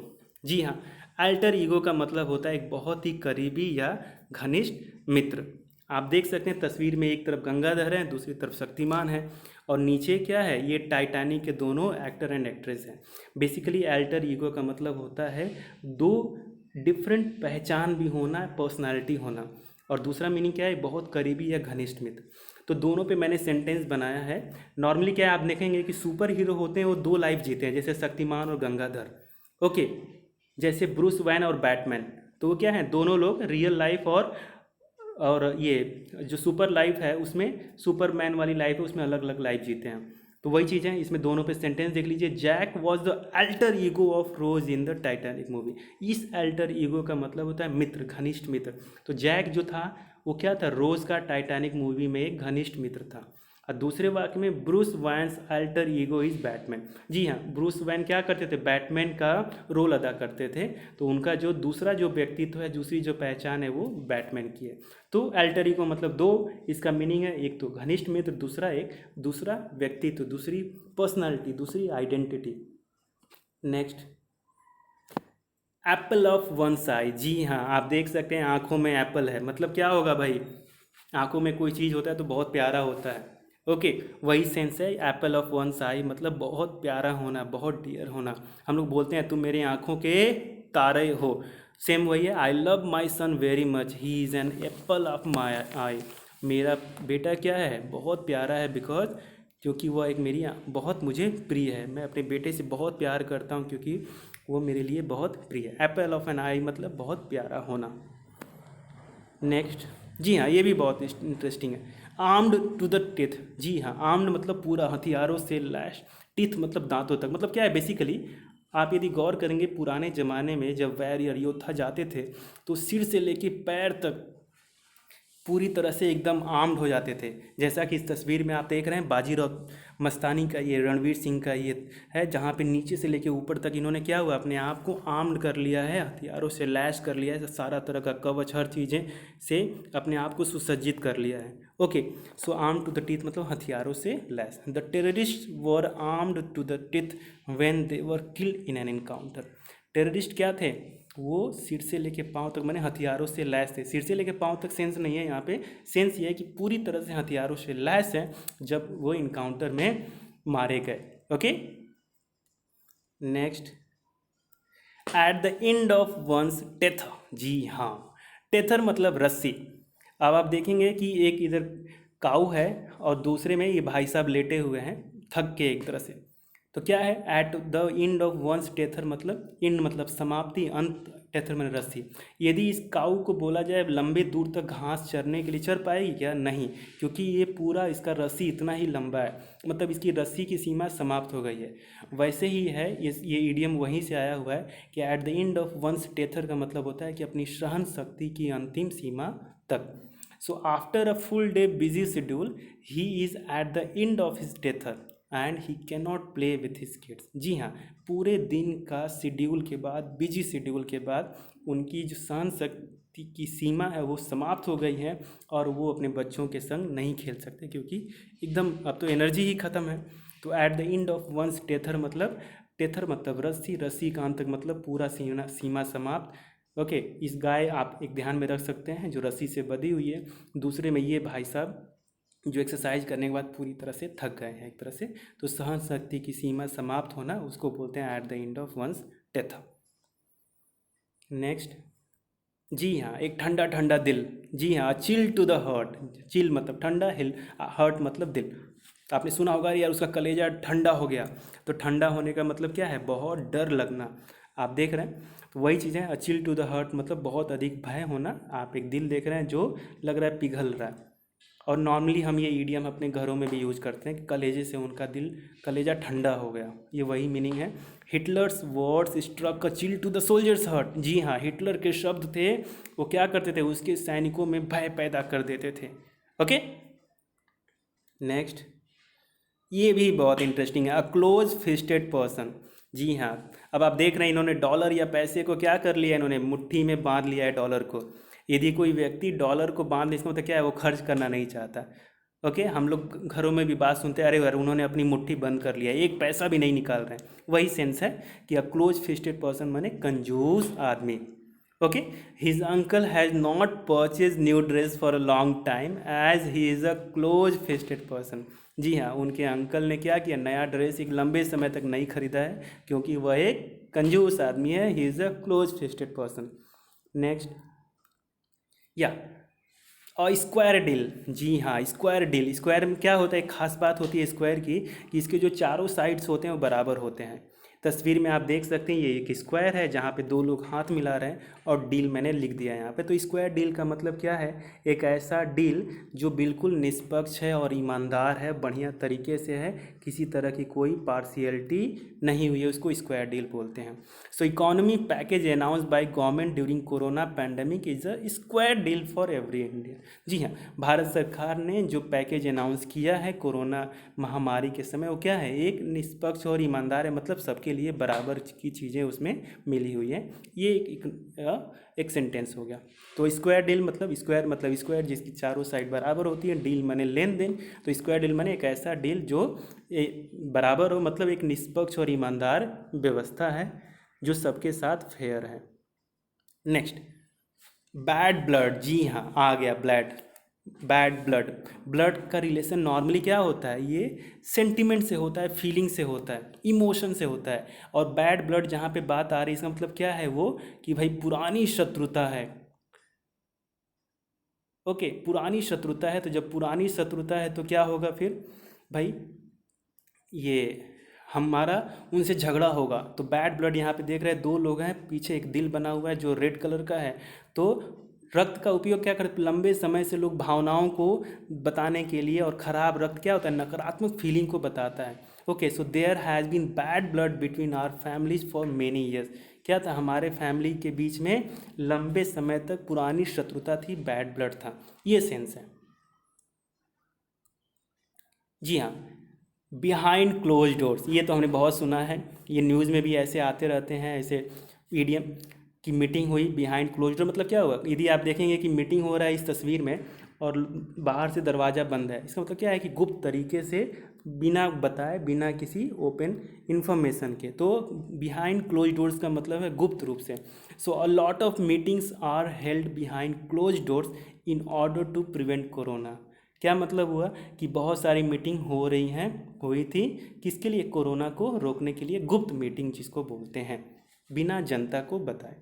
Speaker 1: जी हाँ, अल्टर ईगो का मतलब होता है एक बहुत ही करीबी या घनिष्ठ मित्र। आप देख सकते हैं तस्वीर में एक तरफ गंगाधर है, दूसरी तरफ शक्तिमान है, और नीचे क्या है, ये टाइटैनिक के दोनों एक्टर एंड एक्ट्रेस हैं। बेसिकली अल्टर ईगो का मतलब होता है दो डिफरेंट पहचान भी होना, पर्सनालिटी होना, और दूसरा मीनिंग क्या है, बहुत करीबी या घनिष्ठ मित्र। तो दोनों पे मैंने सेंटेंस बनाया है। नॉर्मली क्या है, आप देखेंगे कि सुपर हीरो होते हैं वो दो लाइफ जीते हैं, जैसे शक्तिमान और गंगाधर। ओके, जैसे ब्रूस वैन और बैटमैन, तो वो क्या है, दोनों लोग रियल लाइफ और ये जो सुपर लाइफ है उसमें, सुपरमैन वाली लाइफ है उसमें अलग अलग लाइफ जीते हैं। तो वही चीज़ है, इसमें दोनों पे सेंटेंस देख लीजिए। Jack was the alter ego of Rose in the Titanic movie. इस अल्टर ईगो का मतलब होता है मित्र, घनिष्ठ मित्र। तो जैक जो था वो क्या था, रोज का टाइटैनिक मूवी में एक घनिष्ठ मित्र था। और दूसरे वाक्य में Bruce Wayne's alter ego is Batman. जी हाँ, ब्रूस वैन क्या करते थे, बैटमैन का रोल अदा करते थे, तो उनका जो दूसरा जो व्यक्तित्व है, दूसरी जो पहचान है वो बैटमैन की है। तो अल्टर ईगो मतलब दो, इसका मीनिंग है एक तो घनिष्ठ मित्र, दूसरा व्यक्तित्व, दूसरी पर्सनालिटी, दूसरी identity. Next, apple of one's eye. जी हाँ, आप देख सकते हैं आंखों में एप्पल है, मतलब क्या होगा भाई, आंखों में कोई चीज़ होता है तो बहुत प्यारा होता है। ओके, वही सेंस है एप्पल ऑफ वन साई, मतलब बहुत प्यारा होना, बहुत डियर होना। हम लोग बोलते हैं तुम मेरी आंखों के तारे हो, सेम वही है। I love my son very much, he is an apple of my eye. मेरा बेटा क्या है, बहुत प्यारा है, बिकॉज क्योंकि वह एक मेरी बहुत मुझे प्रिय है। मैं अपने बेटे से बहुत प्यार करता हूँ क्योंकि वो मेरे लिए बहुत प्रिय है। एप्पल ऑफ एन आई मतलब बहुत प्यारा होना। नेक्स्ट, जी हाँ, ये भी बहुत इंटरेस्टिंग है। Armed to the teeth. जी हाँ, आर्म्ड मतलब पूरा, हथियारों से लैश, टिथ मतलब दांतों तक। मतलब क्या है, बेसिकली आप यदि गौर करेंगे पुराने ज़माने में जब वॉरियर योद्धा जाते थे तो सिर से लेके पैर तक पूरी तरह से एकदम आर्म्ड हो जाते थे। जैसा कि इस तस्वीर में आप देख रहे हैं बाजीराव मस्तानी का, ये रणवीर सिंह का ये है, जहाँ पे नीचे से लेके ऊपर तक इन्होंने क्या हुआ, अपने आप को आर्म्ड कर लिया है, हथियारों से लैस कर लिया है, सारा तरह का कवच, हर चीज़ें से अपने आप को सुसज्जित कर लिया है। Okay, so arm to the teeth मतलब हथियारों से लैस। The terrorist were armed to the teeth when they were killed in an encounter. Terrorist क्या थे, वो सिर से लेके पाँव तक मैंने हथियारों से लैस थे। सिर से लेके पाँव तक सेंस नहीं है यहाँ पे, सेंस ये है कि पूरी तरह से हथियारों से लैस है जब वो इनकाउंटर में मारे गए। Okay, next, at the end of one's tether. जी हाँ, टेथर मतलब रस्सी। अब आप देखेंगे कि एक इधर काऊ है और दूसरे में ये भाई साहब लेटे हुए हैं थक के एक तरह से। तो क्या है, at the end of one's tether मतलब एंड मतलब समाप्ति, अंत, टेथर मैंने रस्सी। यदि इस काऊ को बोला जाए लंबे दूर तक घास चरने के लिए, चर पाएगी क्या? नहीं, क्योंकि ये पूरा इसका रस्सी इतना ही लंबा है, मतलब इसकी रस्सी की सीमा समाप्त हो गई है। वैसे ही है ये इडियम वहीं से आया हुआ है कि at the end of one's tether का मतलब होता है कि अपनी सहन शक्ति की अंतिम सीमा तक। So after a full day busy schedule he is at the end of his tether and he can not play with his kids. जी हाँ, पूरे दिन का शेड्यूल के बाद, बिजी शेड्यूल के बाद उनकी जो सहन शक्ति की सीमा है वो समाप्त हो गई है और वो अपने बच्चों के संग नहीं खेल सकते, क्योंकि एकदम अब तो एनर्जी ही ख़त्म है। तो at the end of one's tether मतलब रस्सी, रस्सी का अंत मतलब पूरा सीमा समाप्त। ओके, इस गाय आप एक ध्यान में रख सकते हैं जो रस्सी से बंधी हुई है। दूसरे में ये भाई साहब जो एक्सरसाइज करने के बाद पूरी तरह से थक गए हैं एक तरह से, तो सहन शक्ति की सीमा समाप्त होना उसको बोलते हैं at the end of one's death. Next, जी हाँ, एक ठंडा ठंडा दिल। जी हाँ, chill to the heart. Chill मतलब ठंडा, हिल हार्ट मतलब दिल। आपने सुना होगा यार उसका कलेजा ठंडा हो गया, तो ठंडा होने का मतलब क्या है? बहुत डर लगना। आप देख रहे हैं, तो वही चीज़ है, चिल टू द हार्ट मतलब बहुत अधिक भय होना। आप एक दिल देख रहे हैं जो लग रहा है पिघल रहा है। और नॉर्मली हम ये ईडियम अपने घरों में भी यूज करते हैं कि कलेजे से उनका कलेजा ठंडा हो गया, ये वही मीनिंग है। Hitler's words struck a chill to the soldier's heart. जी हाँ, हिटलर के शब्द थे, वो क्या करते थे? उसके सैनिकों में भय पैदा कर देते थे। ओके, नेक्स्ट, ये भी बहुत इंटरेस्टिंग है, अ क्लोज फिस्टेड पर्सन। जी हाँ, अब आप देख रहे हैं इन्होंने डॉलर या पैसे को क्या कर लिया, इन्होंने मुट्ठी में बांध लिया है डॉलर को। यदि कोई व्यक्ति डॉलर को बांध ले, इसका मतलब क्या है? वो खर्च करना नहीं चाहता। ओके, हम लोग घरों में भी बात सुनते हैं, अरे यार उन्होंने अपनी मुट्ठी बंद कर लिया, एक पैसा भी नहीं निकाल रहे हैं। वही सेंस है कि अ क्लोज फिस्टेड पर्सन माने कंजूस आदमी। Okay, his uncle has not purchase new dress for a long time as he is a close fisted person. जी हाँ, उनके अंकल ने क्या किया? नया ड्रेस एक लंबे समय तक नहीं खरीदा है, क्योंकि वह एक कंजूस आदमी है। ही is a close fisted person. Next, या और स्क्वायर डील। जी हाँ, स्क्वायर डील। स्क्वायर में क्या होता है? एक खास बात होती है स्क्वायर की कि इसके जो चारों साइड्स होते हैं वो बराबर होते हैं। तस्वीर में आप देख सकते हैं ये एक स्क्वायर है जहाँ पे दो लोग हाथ मिला रहे हैं और डील मैंने लिख दिया है यहाँ पे। तो स्क्वायर डील का मतलब क्या है? एक ऐसा डील जो बिल्कुल निष्पक्ष है और ईमानदार है, बढ़िया तरीके से है, किसी तरह की कोई पार्शियलिटी नहीं हुई है, उसको स्क्वायर डील बोलते हैं। So economy package announce by government during corona pandemic is a square deal for every India. जी हाँ, भारत सरकार ने जो पैकेज अनाउंस किया है कोरोना महामारी के समय, वो क्या है? एक निष्पक्ष और ईमानदार है, मतलब सबके लिए बराबर की चीज़ें उसमें मिली हुई है। ये एक सेंटेंस हो गया। तो स्क्वायर डील मतलब स्क्वायर जिसकी चारों साइड बराबर होती है, डील माने लेन देन। तो स्क्वायर डील माने एक ऐसा डील जो बराबर हो, मतलब एक निष्पक्ष और ईमानदार व्यवस्था है जो सबके साथ फेयर है। Next, bad blood. जी हाँ, आ गया ब्लड। बैड ब्लड, ब्लड का रिलेशन नॉर्मली क्या होता है? ये सेंटिमेंट से होता है, फीलिंग से होता है, इमोशन से होता है। और बैड ब्लड जहाँ पे बात आ रही है, इसका मतलब क्या है? वो कि भाई पुरानी शत्रुता है। ओके, पुरानी शत्रुता है। तो जब पुरानी शत्रुता है तो क्या होगा फिर भाई? ये हमारा उनसे झगड़ा होगा। तो बैड ब्लड यहाँ पे देख रहे हैं, दो लोग हैं, पीछे एक दिल बना हुआ है जो रेड कलर का है। तो रक्त का उपयोग क्या करते? लंबे समय से लोग भावनाओं को बताने के लिए, और ख़राब रक्त क्या होता है? नकारात्मक फीलिंग को बताता है। Okay, so there has been bad blood between our families for many years. क्या था? हमारे फैमिली के बीच में लंबे समय तक पुरानी शत्रुता थी, बैड ब्लड था, ये सेंस है। जी हाँ, बिहाइंड क्लोज डोर्स, ये तो हमने बहुत सुना है, ये न्यूज़ में भी ऐसे आते रहते हैं, ऐसे ईडीएम की मीटिंग हुई बिहाइंड क्लोज डोर। मतलब क्या हुआ? यदि आप देखेंगे कि मीटिंग हो रहा है इस तस्वीर में और बाहर से दरवाज़ा बंद है, इसका मतलब क्या है कि गुप्त तरीके से, बिना बताए, बिना किसी ओपन इन्फॉर्मेशन के। तो बिहाइंड क्लोज डोर्स का मतलब है गुप्त रूप से। So a lot of meetings are held behind close doors in order to prevent corona. क्या मतलब हुआ कि बहुत सारी मीटिंग हो रही हैं, हुई थी, किसके लिए? कोरोना को रोकने के लिए, गुप्त मीटिंग जिसको बोलते हैं, बिना जनता को बताए।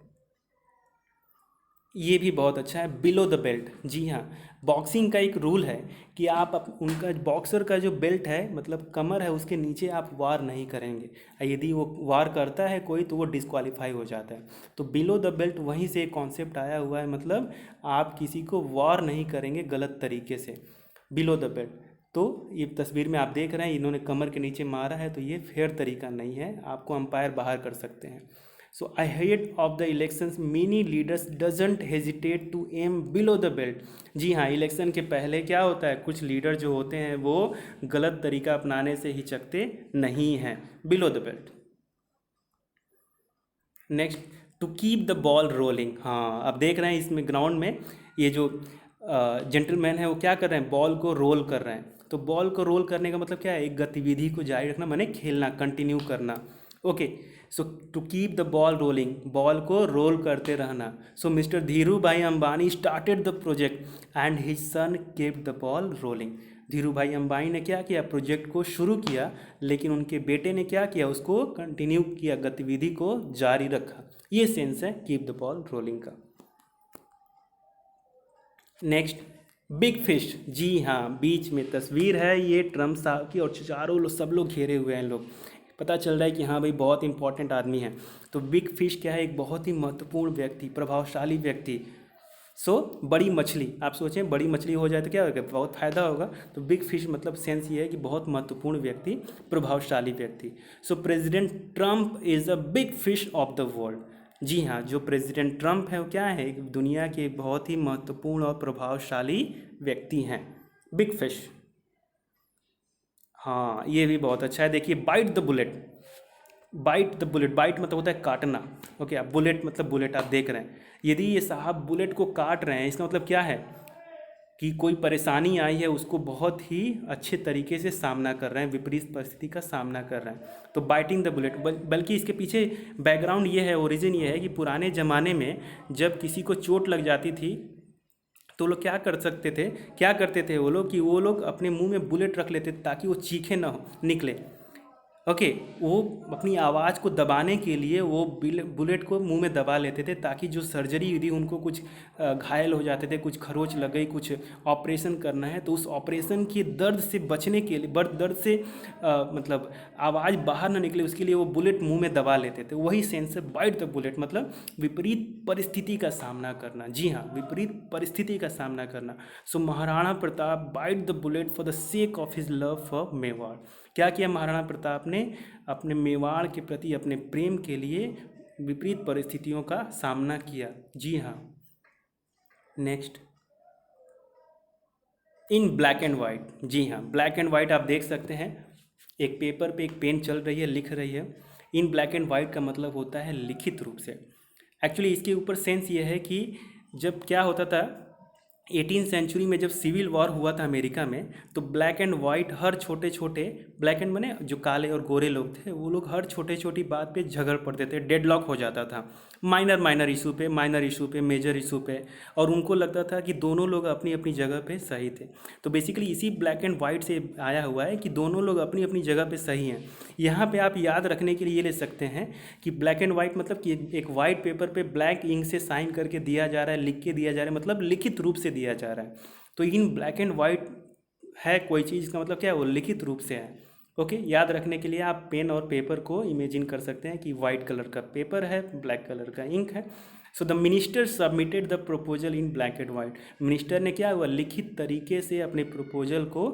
Speaker 1: ये भी बहुत अच्छा है, बिलो द बेल्ट। जी हाँ, बॉक्सिंग का एक रूल है कि आप उनका बॉक्सर का जो बेल्ट है मतलब कमर है उसके नीचे आप वार नहीं करेंगे। यदि वो वार करता है कोई तो वो डिस्क्वालीफाई हो जाता है। तो बिलो द बेल्ट वहीं से एक कॉन्सेप्ट आया हुआ है, मतलब आप किसी को वार नहीं करेंगे गलत तरीके से, बिलो द बेल्ट। तो ये तस्वीर में आप देख रहे हैं इन्होंने कमर के नीचे मारा है, तो ये फेयर तरीका नहीं है, आपको अंपायर बाहर कर सकते हैं। So ahead of the elections, many leaders doesn't hesitate to aim below the belt। जी हाँ, इलेक्शन के पहले क्या होता है, कुछ लीडर जो होते हैं वो गलत तरीका अपनाने से हिचकते नहीं हैं, below the belt. Next, to keep the ball rolling. हाँ, अब देख रहे हैं इसमें ग्राउंड में ये जो जेंटलमैन है वो क्या कर रहे हैं, बॉल को रोल कर रहे हैं। तो बॉल को रोल करने का मतलब क्या है, एक गतिविधि को जारी रखना, माने खेलना, कंटिन्यू करना। Okay, so to keep the ball rolling, ball को रोल करते रहना। So mister Dhirubhai Ambani started the project and his son kept the ball rolling. Dhirubhai Ambani ने क्या किया, प्रोजेक्ट को शुरू किया, लेकिन उनके बेटे ने क्या किया, उसको कंटिन्यू किया, गतिविधि को जारी रखा। ये सेंस है कीप द बॉल रोलिंग का। Next, big fish. जी हाँ, बीच में तस्वीर है ये ट्रम्प साहब की और चारों लोग सब लोग घेरे हुए हैं लोग, पता चल रहा है कि हाँ भाई बहुत इंपॉर्टेंट आदमी है। तो बिग फिश क्या है, एक बहुत ही महत्वपूर्ण व्यक्ति, प्रभावशाली व्यक्ति। सो बड़ी मछली, आप सोचें बड़ी मछली हो जाए तो क्या होगा, बहुत फायदा होगा। तो बिग फिश मतलब सेंस ये है कि बहुत महत्वपूर्ण व्यक्ति, प्रभावशाली व्यक्ति। So president Trump is a big fish of the world. जी हाँ, जो प्रेसिडेंट ट्रम्प है वो क्या है, एक दुनिया के बहुत ही महत्वपूर्ण और प्रभावशाली व्यक्ति हैं, बिग फिश। हाँ, ये भी बहुत अच्छा है। देखिए, bite the bullet, bite the bullet, bite मतलब होता है काटना। ओके, अब बुलेट मतलब बुलेट, आप देख रहे हैं यदि ये साहब बुलेट को काट रहे हैं, इसका मतलब क्या है कि कोई परेशानी आई है उसको बहुत ही अच्छे तरीके से सामना कर रहे हैं, विपरीत परिस्थिति का सामना कर रहे हैं। तो बाइटिंग द बुलेट, बल्कि इसके पीछे बैकग्राउंड ये है, ओरिजिन ये है कि पुराने ज़माने में जब किसी को चोट लग जाती थी तो लोग क्या कर सकते थे, क्या करते थे वो लोग कि वो लोग अपने मुंह में बुलेट रख लेते ताकि वो चीखे ना हो निकले। ओके, वो अपनी आवाज़ को दबाने के लिए वो बुलेट को मुंह में दबा लेते थे ताकि जो सर्जरी यदि उनको कुछ घायल हो जाते थे, कुछ खरोच लग गई, कुछ ऑपरेशन करना है, तो उस ऑपरेशन के दर्द से बचने के लिए, दर्द से मतलब आवाज़ बाहर ना निकले उसके लिए वो बुलेट मुंह में दबा लेते थे। वही सेंस है बाइट द बुलेट, मतलब विपरीत परिस्थिति का सामना करना। जी हाँ, विपरीत परिस्थिति का सामना करना। So Maharana Pratap bite the bullet for the sake of his love for Mewar. क्या किया महाराणा प्रताप ने, अपने मेवाड़ के प्रति अपने प्रेम के लिए विपरीत परिस्थितियों का सामना किया। जी हाँ। Next, in black and white. जी हाँ, ब्लैक एंड वाइट आप देख सकते हैं, एक पेपर पे एक पेन चल रही है, लिख रही है। इन ब्लैक एंड वाइट का मतलब होता है लिखित रूप से। एक्चुअली इसके ऊपर सेंस ये है कि जब क्या होता था 18 सेंचुरी में, जब सिविल वॉर हुआ था अमेरिका में, तो ब्लैक एंड वाइट हर छोटे छोटे, ब्लैक एंड माने जो काले और गोरे लोग थे वो लोग हर छोटे छोटी बात पे झगड़ पड़ते थे, डेडलॉक हो जाता था, माइनर इशू पे, माइनर इशू पे, मेजर इशू पे, और उनको लगता था कि दोनों लोग अपनी अपनी जगह पे सही थे। तो बेसिकली इसी ब्लैक एंड वाइट से आया हुआ है कि दोनों लोग अपनी अपनी जगह पे सही हैं। यहाँ पे आप याद रखने के लिए ये ले सकते हैं कि ब्लैक एंड वाइट मतलब कि एक वाइट पेपर पे ब्लैक इंक से साइन करके दिया जा रहा है, लिख के दिया जा रहा है, मतलब लिखित रूप से दिया जा रहा है। तो इन ब्लैक एंड वाइट है कोई चीज़ का मतलब क्या है, वो लिखित रूप से है। ओके, याद रखने के लिए आप पेन और पेपर को इमेजिन कर सकते हैं कि वाइट कलर का पेपर है, ब्लैक कलर का इंक है। So the minister submitted the proposal in black and white. Minister ने क्या हुआ, लिखित तरीके से अपने प्रपोजल को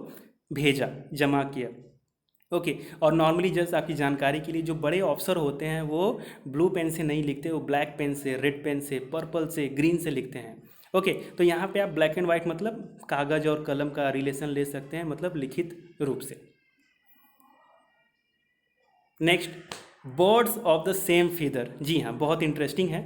Speaker 1: भेजा, जमा किया। ओके, और नॉर्मली जस्ट आपकी जानकारी के लिए जो बड़े ऑफिसर होते हैं वो ब्लू पेन से नहीं लिखते, वो ब्लैक पेन से, रेड पेन से, पर्पल से, ग्रीन से लिखते हैं। ओके, तो यहाँ पे आप ब्लैक एंड वाइट मतलब कागज़ और कलम का रिलेशन ले सकते हैं, मतलब लिखित रूप से। Next, birds of the same feather. जी हाँ, बहुत इंटरेस्टिंग है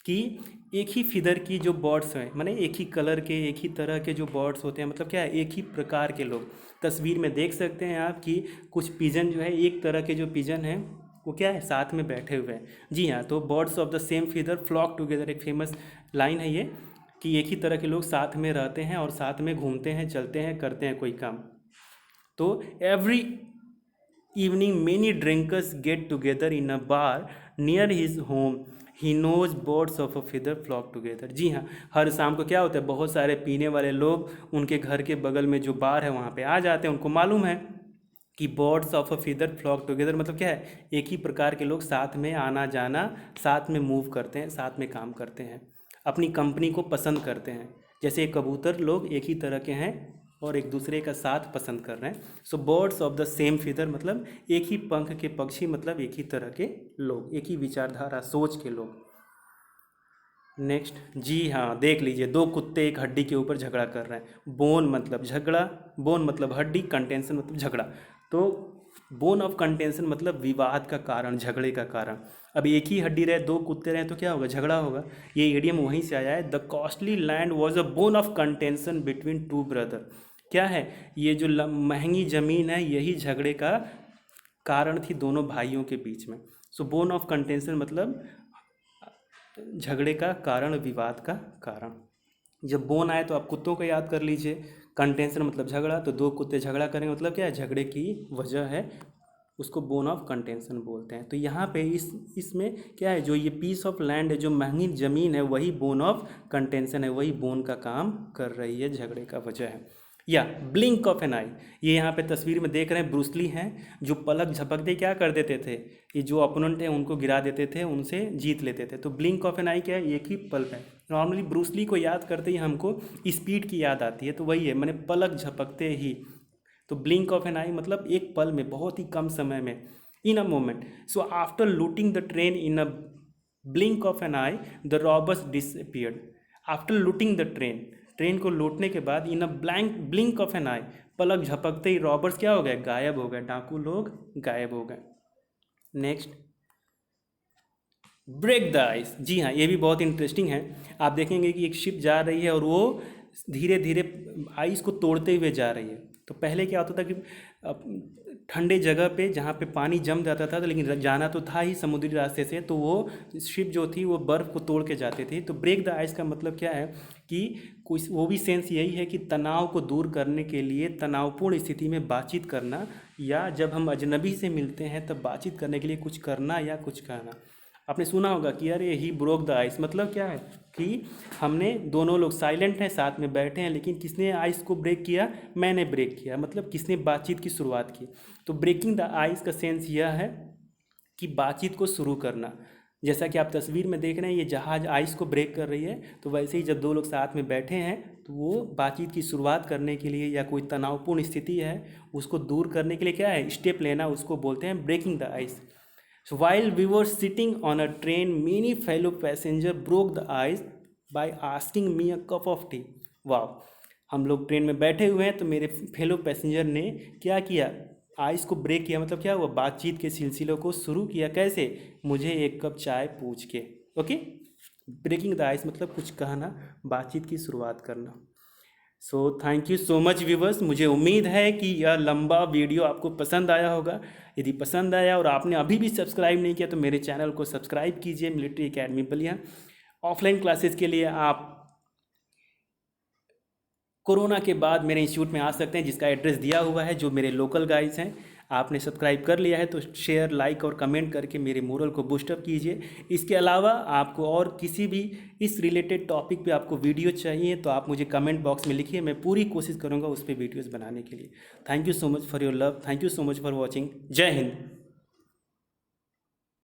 Speaker 1: कि एक ही फीदर की जो बर्ड्स हैं, माने एक ही कलर के, एक ही तरह के जो बर्ड्स होते हैं, मतलब क्या है, एक ही प्रकार के लोग। तस्वीर में देख सकते हैं आप कि कुछ पिजन जो है, एक तरह के जो पिजन हैं वो क्या है, साथ में बैठे हुए हैं। जी हाँ, तो birds of the same feather flock together, एक फेमस लाइन है ये कि एक ही तरह के लोग साथ में रहते हैं और साथ में घूमते हैं, चलते हैं, करते हैं कोई काम। तो every evening many drinkers get together in a bar near his home. He knows birds of a feather flock together. जी हाँ, हर शाम को क्या होता है, बहुत सारे पीने वाले लोग उनके घर के बगल में जो बार है वहाँ पे आ जाते हैं। उनको मालूम है कि birds of a feather flock together मतलब क्या है, एक ही प्रकार के लोग साथ में आना जाना, साथ में मूव करते हैं, साथ में काम करते हैं, अपनी कंपनी को पसंद करते हैं। जैसे कबूतर लोग एक ही तरह के हैं और एक दूसरे का साथ पसंद कर रहे हैं। So birds of the same feather मतलब एक ही पंख के पक्षी, मतलब एक ही तरह के लोग, एक ही विचारधारा सोच के लोग। नेक्स्ट, जी हाँ, देख लीजिए, दो कुत्ते एक हड्डी के ऊपर झगड़ा कर रहे हैं। बोन मतलब झगड़ा, बोन मतलब हड्डी, कंटेंशन मतलब झगड़ा। तो बोन ऑफ कंटेंशन मतलब विवाद का कारण, झगड़े का कारण। अब एक ही हड्डी रहे, दो कुत्ते रहे तो क्या होगा, झगड़ा होगा। ये इडियम वहीं से आया है, the costly land was a bone of contention between two brother. क्या है, ये जो महंगी ज़मीन है यही झगड़े का कारण थी दोनों भाइयों के बीच में। सो बोन ऑफ कंटेंशन मतलब झगड़े का कारण, विवाद का कारण। जब बोन आए तो आप कुत्तों को याद कर लीजिए, कंटेंशन मतलब झगड़ा, तो दो कुत्ते झगड़ा करेंगे मतलब क्या है, झगड़े की वजह है, उसको बोन ऑफ कंटेंशन बोलते हैं। तो यहाँ पे इसमें क्या है, जो ये पीस ऑफ लैंड है, जो महंगी ज़मीन है, वही बोन ऑफ कंटेंशन है, वही बोन का काम कर रही है, झगड़े का वजह है। या ब्लिंक ऑफ एन आई, ये यहाँ पे तस्वीर में देख रहे हैं ब्रूसली हैं, जो पलक झपकते क्या कर देते थे, ये जो अपोनेंट है उनको गिरा देते थे, उनसे जीत लेते थे। तो ब्लिंक ऑफ एन आई क्या है, एक ही पल है। नॉर्मली ब्रूसली को याद करते ही हमको स्पीड की याद आती है, तो वही है, मैंने पलक झपकते ही। तो ब्लिंक ऑफ एन आई मतलब एक पल में, बहुत ही कम समय में, in a moment. So after looting the train in a blink of an eye the robbers disappeared. After looting the train, train को लूटने के बाद in a blink of an eye, पलक झपकते ही रॉबर्स क्या हो गए, गायब हो गए, डाकू लोग गायब हो गए। Next, break the ice. जी हाँ, ये भी बहुत इंटरेस्टिंग है। आप देखेंगे कि एक शिप जा रही है और वो धीरे धीरे आइस को तोड़ते हुए जा रही है। तो पहले क्या होता था कि ठंडे जगह पे जहाँ पे पानी जम जाता था, तो लेकिन जाना तो था ही समुद्री रास्ते से, तो वो शिप जो थी वो बर्फ़ को तोड़ के जाती थी। तो ब्रेक द आइस का मतलब क्या है कि कुछ वो भी सेंस यही है कि तनाव को दूर करने के लिए, तनावपूर्ण स्थिति में बातचीत करना, या जब हम अजनबी से मिलते हैं तब बातचीत करने के लिए कुछ करना या कुछ कहना। आपने सुना होगा कि अरे ही ब्रोक द आइस, मतलब क्या है कि हमने दोनों लोग साइलेंट हैं, साथ में बैठे हैं, लेकिन किसने आइस को ब्रेक किया, मैंने ब्रेक किया, मतलब किसने बातचीत की शुरुआत की। तो ब्रेकिंग द आइस का सेंस यह है कि बातचीत को शुरू करना। जैसा कि आप तस्वीर में देख रहे हैं, ये जहाज़ आइस को ब्रेक कर रही है, तो वैसे ही जब दो लोग साथ में बैठे हैं तो वो बातचीत की शुरुआत करने के लिए, या कोई तनावपूर्ण स्थिति है उसको दूर करने के लिए क्या है, स्टेप लेना, उसको बोलते हैं breaking the ice. So while we were sitting on a train, many fellow passengers broke the ice by asking me a cup of tea. वाह, हम लोग ट्रेन में बैठे हुए हैं तो मेरे फेलो पैसेंजर ने क्या किया, आइस को ब्रेक किया, मतलब क्या हुआ, बातचीत के सिलसिलों को शुरू किया। कैसे, मुझे एक कप चाय पूछ के। ओके, ब्रेकिंग द आइस मतलब कुछ कहना, बातचीत की शुरुआत करना। So thank you so much viewers, मुझे उम्मीद है कि यह लंबा वीडियो आपको पसंद आया होगा। यदि पसंद आया और आपने अभी भी सब्सक्राइब नहीं किया तो मेरे चैनल को सब्सक्राइब कीजिए, military academy Ballia. Offline classes के लिए आप कोरोना के बाद मेरे इंस्टीट्यूट में आ सकते हैं, जिसका एड्रेस दिया हुआ है, जो मेरे लोकल गाइड्स हैं। आपने सब्सक्राइब कर लिया है तो शेयर, लाइक और कमेंट करके मेरे मोरल को बूस्टअप कीजिए। इसके अलावा आपको और किसी भी इस रिलेटेड टॉपिक पे आपको वीडियो चाहिए तो आप मुझे कमेंट बॉक्स में लिखिए, मैं पूरी कोशिश करूँगा उस पर वीडियोज़ बनाने के लिए। Thank you so much for your love, thank you so much for watching. जय हिंद।